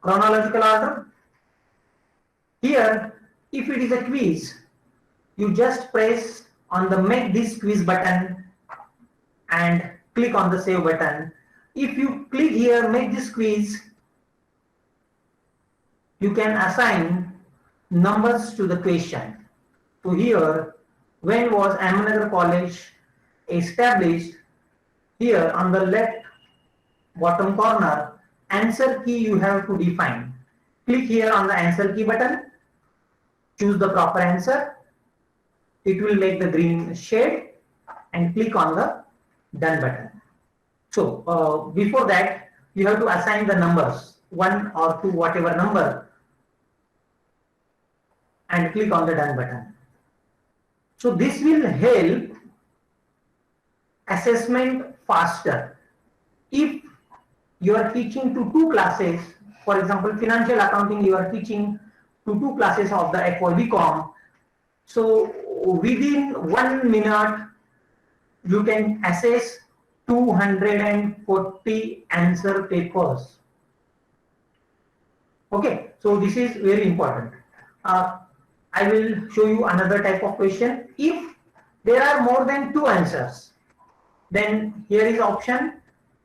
chronological order. Here, if it is a quiz, you just press on the make this quiz button and click on the save button. If you click here, make this quiz, you can assign numbers to the question. So here, when was Ahmednagar College established? Here on the left bottom corner, answer key you have to define. Click here on the answer key button, choose the proper answer. It will make the green shade and click on the done button. So before that, you have to assign the numbers, 1 or 2, whatever number, and click on the done button. So this will help assessment faster. If you are teaching to 2 classes, for example, financial accounting, you are teaching to 2 classes of the FYBCom. So within 1 minute, you can assess 240 answer papers. Okay, so this is very important. I will show you another type of question. If there are more than 2 answers, then here is option.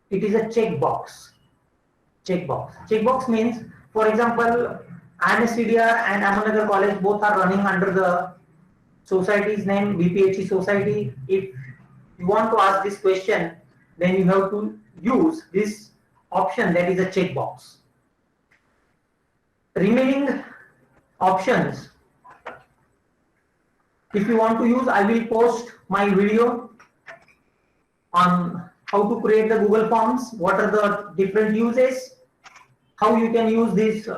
It is a checkbox. Checkbox means, for example, IMSCDR and Ahmednagar College both are running under the society's name, BPHE Society. If you want to ask this question, then you have to use this option, that is a checkbox. Remaining options, if you want to use, I will post my video on how to create the Google Forms, what are the different uses, how you can use these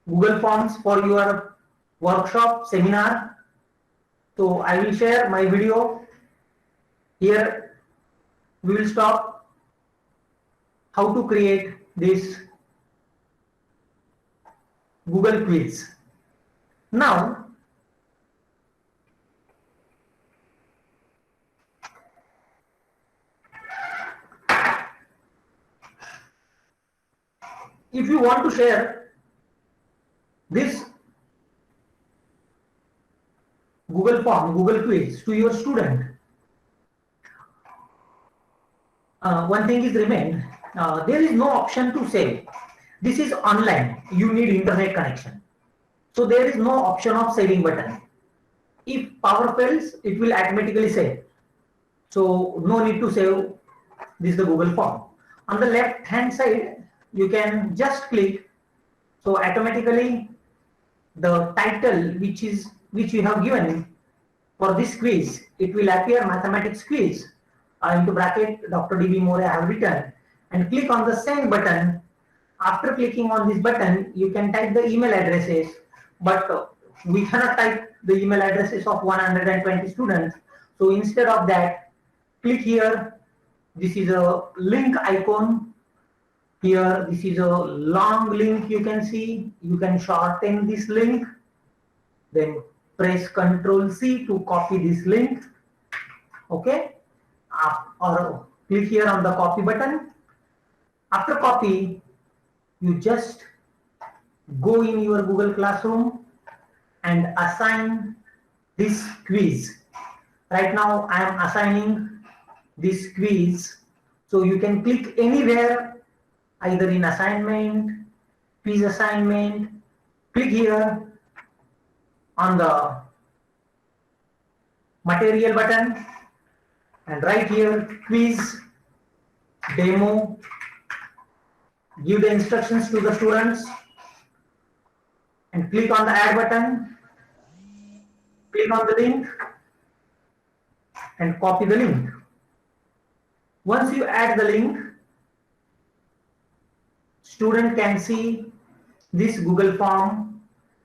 Google Forms for your workshop, seminar. So I will share my video. Here we will stop how to create this Google quiz. Now, if you want to share this Google form, Google quiz to your student, one thing is remained, there is no option to save. This is online, you need internet connection. So there is no option of saving button. If power fails, it will automatically save. So no need to save this the Google form. On the left hand side, you can just click. So automatically the title which you have given for this quiz, it will appear mathematics quiz. Into bracket Dr. D.B. More I have written, and click on the send button. After clicking on this button, you can type the email addresses, but we cannot type the email addresses of 120 students. So instead of that, click here. This is a link icon. Here, this is a long link you can see. You can shorten this link. Then press Ctrl C to copy this link. Okay? Or click here on the copy button. After copy, you just go in your Google Classroom and assign this quiz. Right now I am assigning this quiz. So you can click anywhere, either in assignment, quiz assignment, click here on the material button and right here quiz demo, give the instructions to the students and click on the add button, click on the link and copy the link. Once you add the link, student can see this Google form.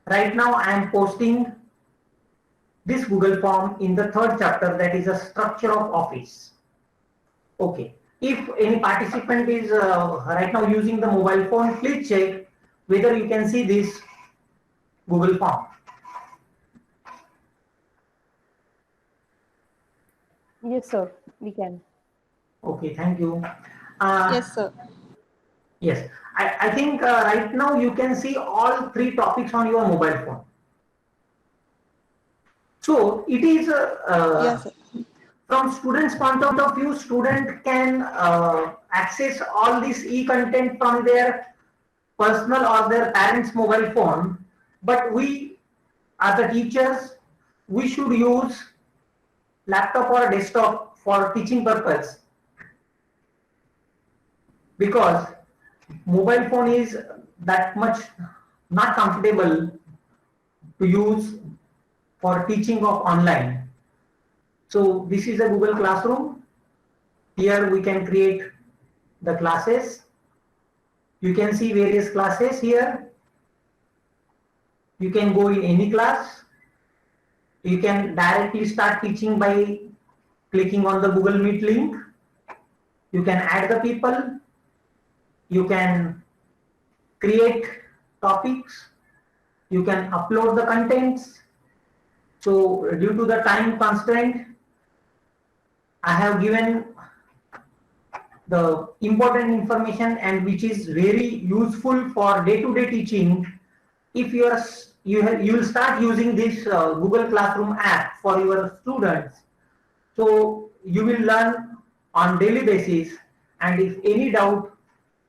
Right now I am posting this Google form in the third chapter, that is a structure of office. Okay. If any participant is right now using the mobile phone, please check whether you can see this Google form. Yes, sir, we can. Okay, thank you. Yes, sir. Yes, I think right now you can see all three topics on your mobile phone. So it is Yes, sir. from students' point of view, student can access all this e-content from their personal or their parents' mobile phone. But we, as the teachers, we should use laptop or desktop for teaching purpose, because mobile phone is that much not comfortable to use for teaching of online. So this is a Google Classroom. Here we can create the classes. You can see various classes here. You can go in any class. You can directly start teaching by clicking on the Google Meet link. You can add the people. You can create topics. You can upload the contents. So due to the time constraint, I have given the important information and which is very useful for day-to-day teaching. If you will start using this Google Classroom app for your students, so you will learn on daily basis, and if any doubt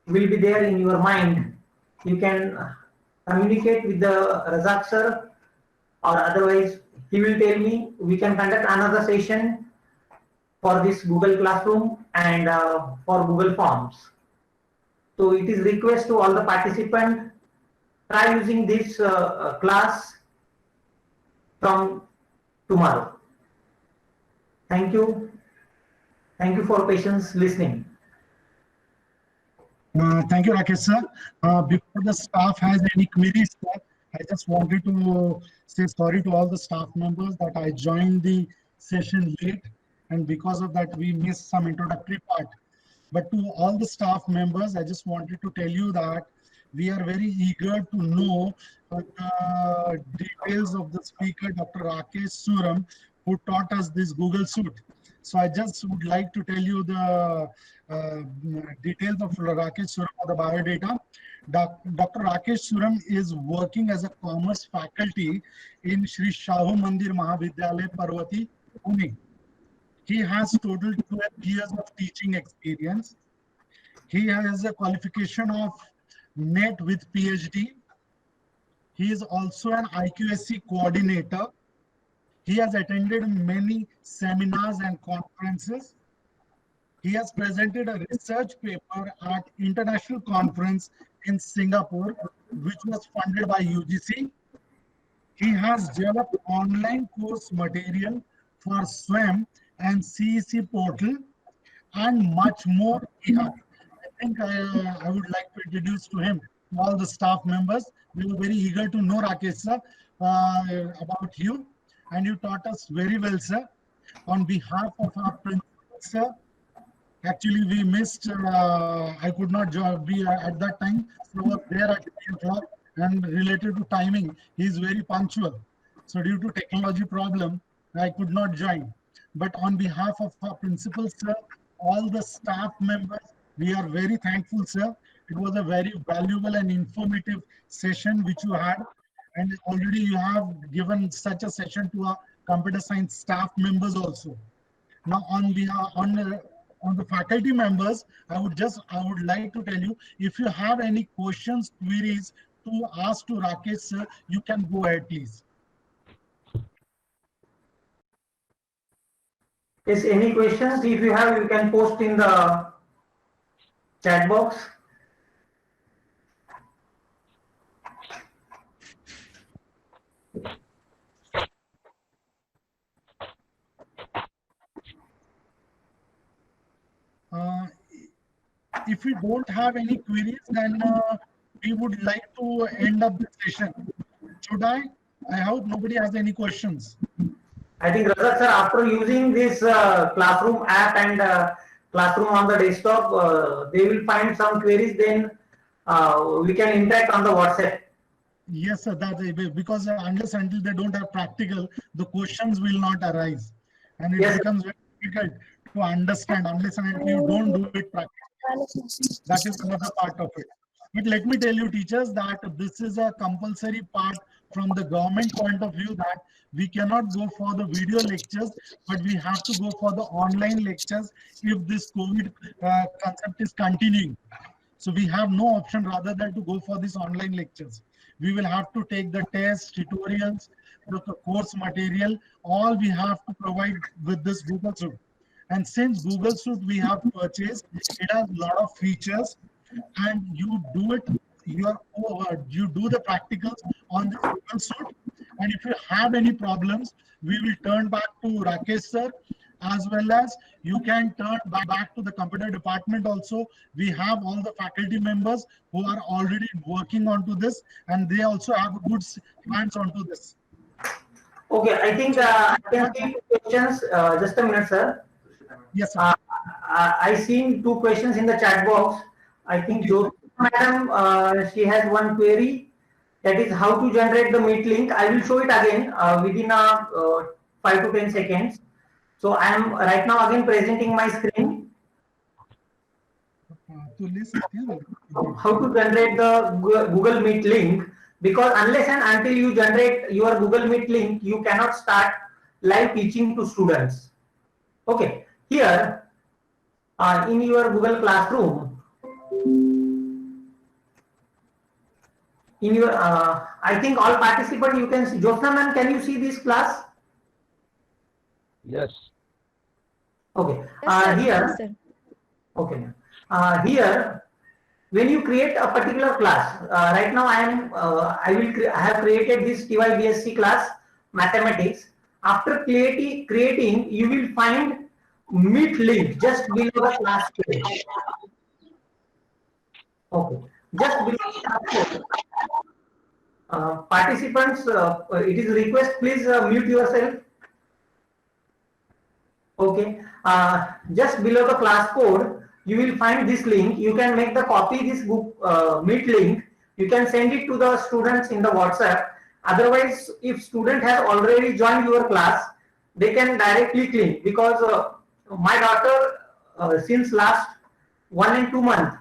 will be there in your mind, you can communicate with the Razak sir, or otherwise he will tell me. We can conduct another session for this Google Classroom and for Google Forms. So it is request to all the participants, try using this class from tomorrow. Thank you. Thank you for patience listening. Thank you, Rakesh sir. Before the staff has any queries, sir, I just wanted to say sorry to all the staff members that I joined the session late, and because of that we missed some introductory part. But to all the staff members, I just wanted to tell you that we are very eager to know the details of the speaker, Dr. Rakesh Suram, who taught us this Google Suite. So I just would like to tell you the details of Rakesh Suram or the biodata. Dr. Rakesh Suram is working as a commerce faculty in Sri Shahu Mandir Mahavidyalaya, Parvati, Pune. He has total 12 years of teaching experience. He has a qualification of NET with PhD. He is also an IQSC coordinator. He has attended many seminars and conferences. He has presented a research paper at international conference in Singapore, which was funded by UGC. He has developed online course material for SWAM and CEC portal and much more. He has think I would like to introduce to him to all the staff members. We were very eager to know, Rakesh sir, about you, and you taught us very well, sir. On behalf of our principal, sir, actually we missed, I could not be at that time, so I was there at 3 o'clock, and related to timing, he is very punctual. So due to technology problem, I could not join. But on behalf of our principal, sir, all the staff members, we are very thankful, sir. It was a very valuable and informative session which you had. And already you have given such a session to our computer science staff members also. Now on the faculty members, I would like to tell you, if you have any questions, queries to ask to Rakesh sir, you can go ahead, please. Yes, any questions? If you have, you can post in the chat box. If we don't have any queries, then we would like to end up the session. Should I? I hope nobody has any questions. I think Rajat sir, after using this classroom app and classroom on the desktop, they will find some queries. Then we can interact on the WhatsApp. Yes, sir. That because unless until they don't have practical, the questions will not arise, and it Yes. becomes very difficult to understand unless and until you don't do it practically. That is another part of it. But let me tell you, teachers, that this is a compulsory part from the government point of view, that we cannot go for the video lectures, but we have to go for the online lectures if this COVID concept is continuing. So we have no option rather than to go for these online lectures. We will have to take the tests, tutorials, the course material, all we have to provide with this Google Suite. And since Google Suite we have purchased, it has a lot of features, and you do it, you do the practicals on the Google Suite. And if you have any problems, we will turn back to Rakesh sir, as well as you can turn back to the computer department also. We have all the faculty members who are already working onto this, and they also have good hands onto this. Okay, I think I can see two questions. Just a minute, sir. Yes, sir. I seen two questions in the chat box. I think Jyoti madam, she has one query, that is how to generate the Meet link. I will show it again within 5 to 10 seconds. So I am right now again presenting my screen. How to generate the Google Meet link, because unless and until you generate your Google Meet link, you cannot start live teaching to students. Okay, here in your Google Classroom, in your I think all participants, you can see. Jyotsna ma'am, can you see this class? Yes. Okay. Yes, Here. sir. Okay. Here, when you create a particular class, right now I have created this TYBSc class, mathematics. After creating, you will find Meet link just below the class page. Okay. Just below the class page. Participants, it is request, please mute yourself. Okay. Just below the class code, you will find this link. You can make the copy this book Meet link. You can send it to the students in the WhatsApp. Otherwise, if student has already joined your class, they can directly click, because my daughter since last 1 and 2 months,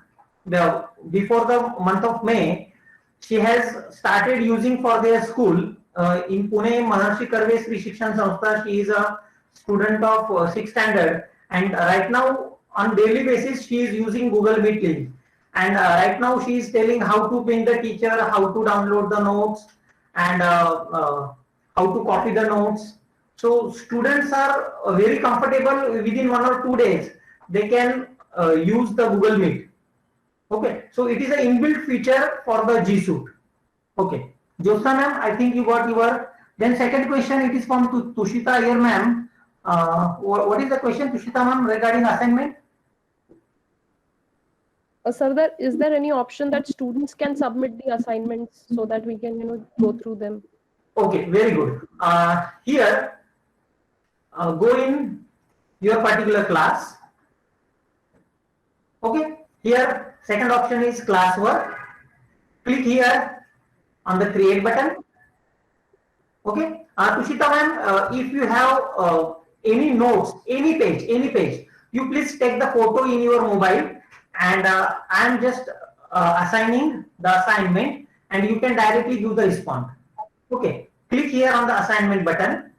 before the month of May, she has started using for their school in Pune, Maharshi Karve Sri Shikshan Sanstha. She is a student of 6th standard, and right now on daily basis she is using Google Meet link. And right now she is telling how to pin the teacher, how to download the notes, and how to copy the notes. So students are very comfortable. Within 1 or 2 days, they can use the Google Meet. Okay, so it is an inbuilt feature for the G Suite. Okay, Jyotsna ma'am, I think you got your. Then second question, it is from Tushita here, ma'am. What is the question, Tushita ma'am, regarding assignment? Sir, is there any option that students can submit the assignments so that we can, go through them? Okay, very good. Here, go in your particular class. Okay, here second option is classwork. Click here on the create button. Okay, Tushita ma'am, if you have any notes, any page, you please take the photo in your mobile, and I am just assigning the assignment, and you can directly do the response. Okay, click here on the assignment button,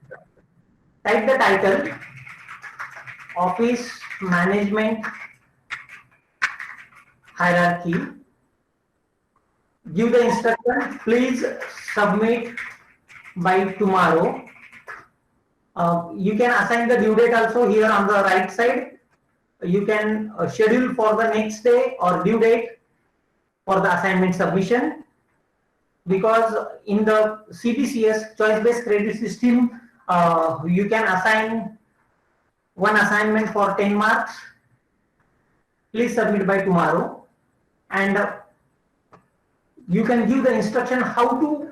type the title, Office Management Hierarchy, give the instruction, please submit by tomorrow. You can assign the due date also here on the right side. You can schedule for the next day or due date for the assignment submission, because in the CBCS choice-based credit system, you can assign one assignment for 10 marks. Please submit by tomorrow, and you can give the instruction how to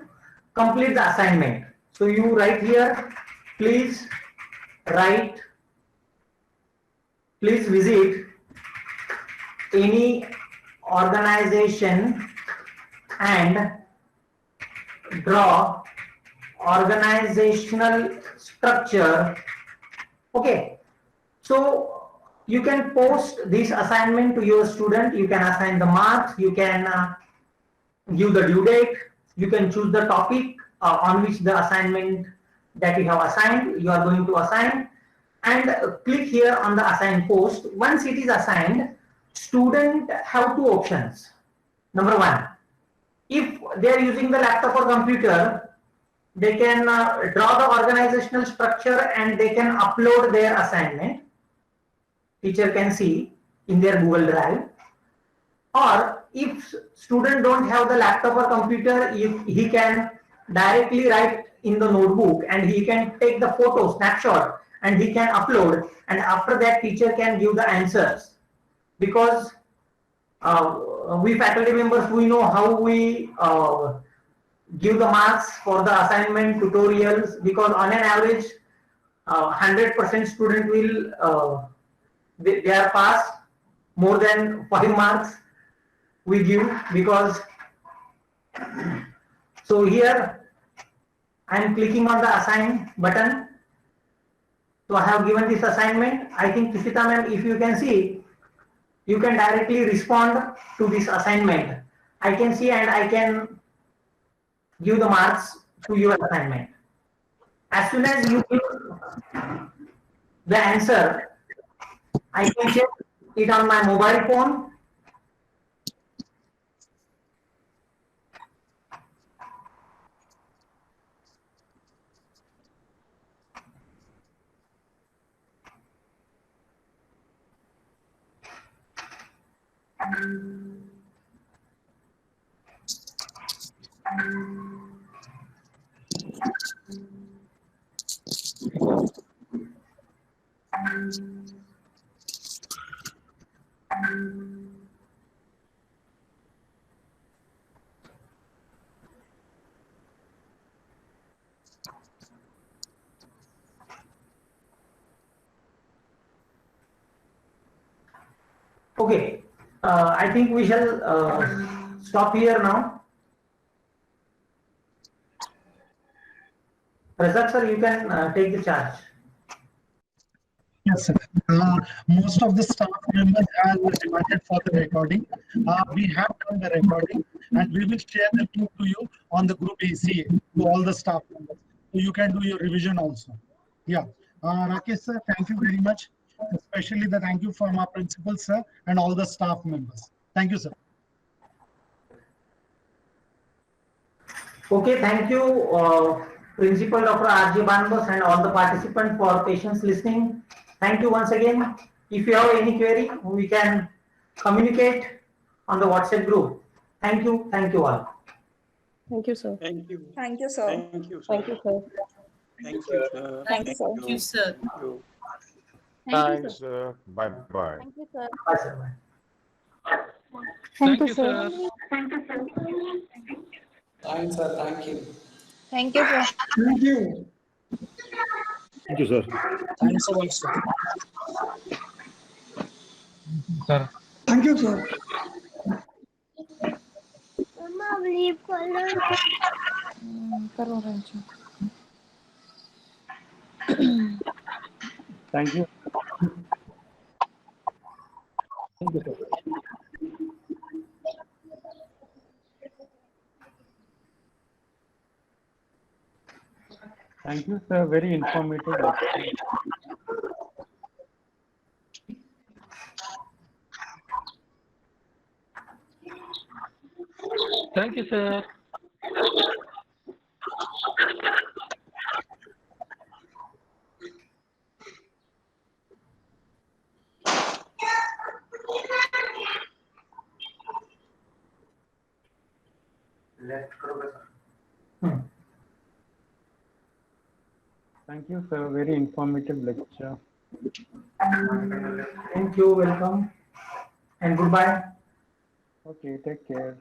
complete the assignment. So you write here, please visit any organization and draw organizational structure. Okay, so you can post this assignment to your student. You can assign the marks, you can give the due date, you can choose the topic on which the assignment that you have assigned, you are going to assign, and click here on the assign post. Once it is assigned, student have two options. Number one, if they are using the laptop or computer, they can draw the organizational structure and they can upload their assignment. Teacher can see in their Google Drive. Or if student don't have the laptop or computer, he can directly write in the notebook and he can take the photo snapshot and he can upload, and after that teacher can give the answers. Because we faculty members, we know how we give the marks for the assignment tutorials, because on an average 100% student will they are passed. More than 5 marks we give, because so here I am clicking on the assign button. So I have given this assignment. I think Tushita ma'am, if you can see, you can directly respond to this assignment. I can see and I can give the marks to your assignment. As soon as you give the answer, I can check it on my mobile phone. Okay, I think we shall stop here now. Razak sir, you can take the charge. Yes, sir. Most of the staff members have demanded for the recording. We have done the recording and we will share the link to you on the group ACA to all the staff members. So you can do your revision also. Yeah. Rakesh sir, thank you very much. Especially the thank you from our principal sir and all the staff members. Thank you, sir. Okay, thank you, Principal Dr. R.J. Banbas and all the participants for patience listening. Thank you once again. If you have any query, we can communicate on the WhatsApp group. Thank you all. Thank you, sir. Thank you. Thank you, sir. Thank you, sir. Thank you, sir. Thank you, sir. Thank you, sir. Thank you, sir. Thank you. Thanks. Bye bye. Thank you, sir. Bye, sir. Bye. Thank you, sir. Thanks, sir. Thank you. Thank you, sir. Thank you. Thank you, sir. Thanks a lot, sir. Sir. Thank you, sir. करो Ranju. Thank you. Thank you, sir. Very informative lecture. Thank you, sir. Left करोगे sir. Thank you, sir. Very informative lecture. Thank you, welcome, and goodbye. Okay, take care.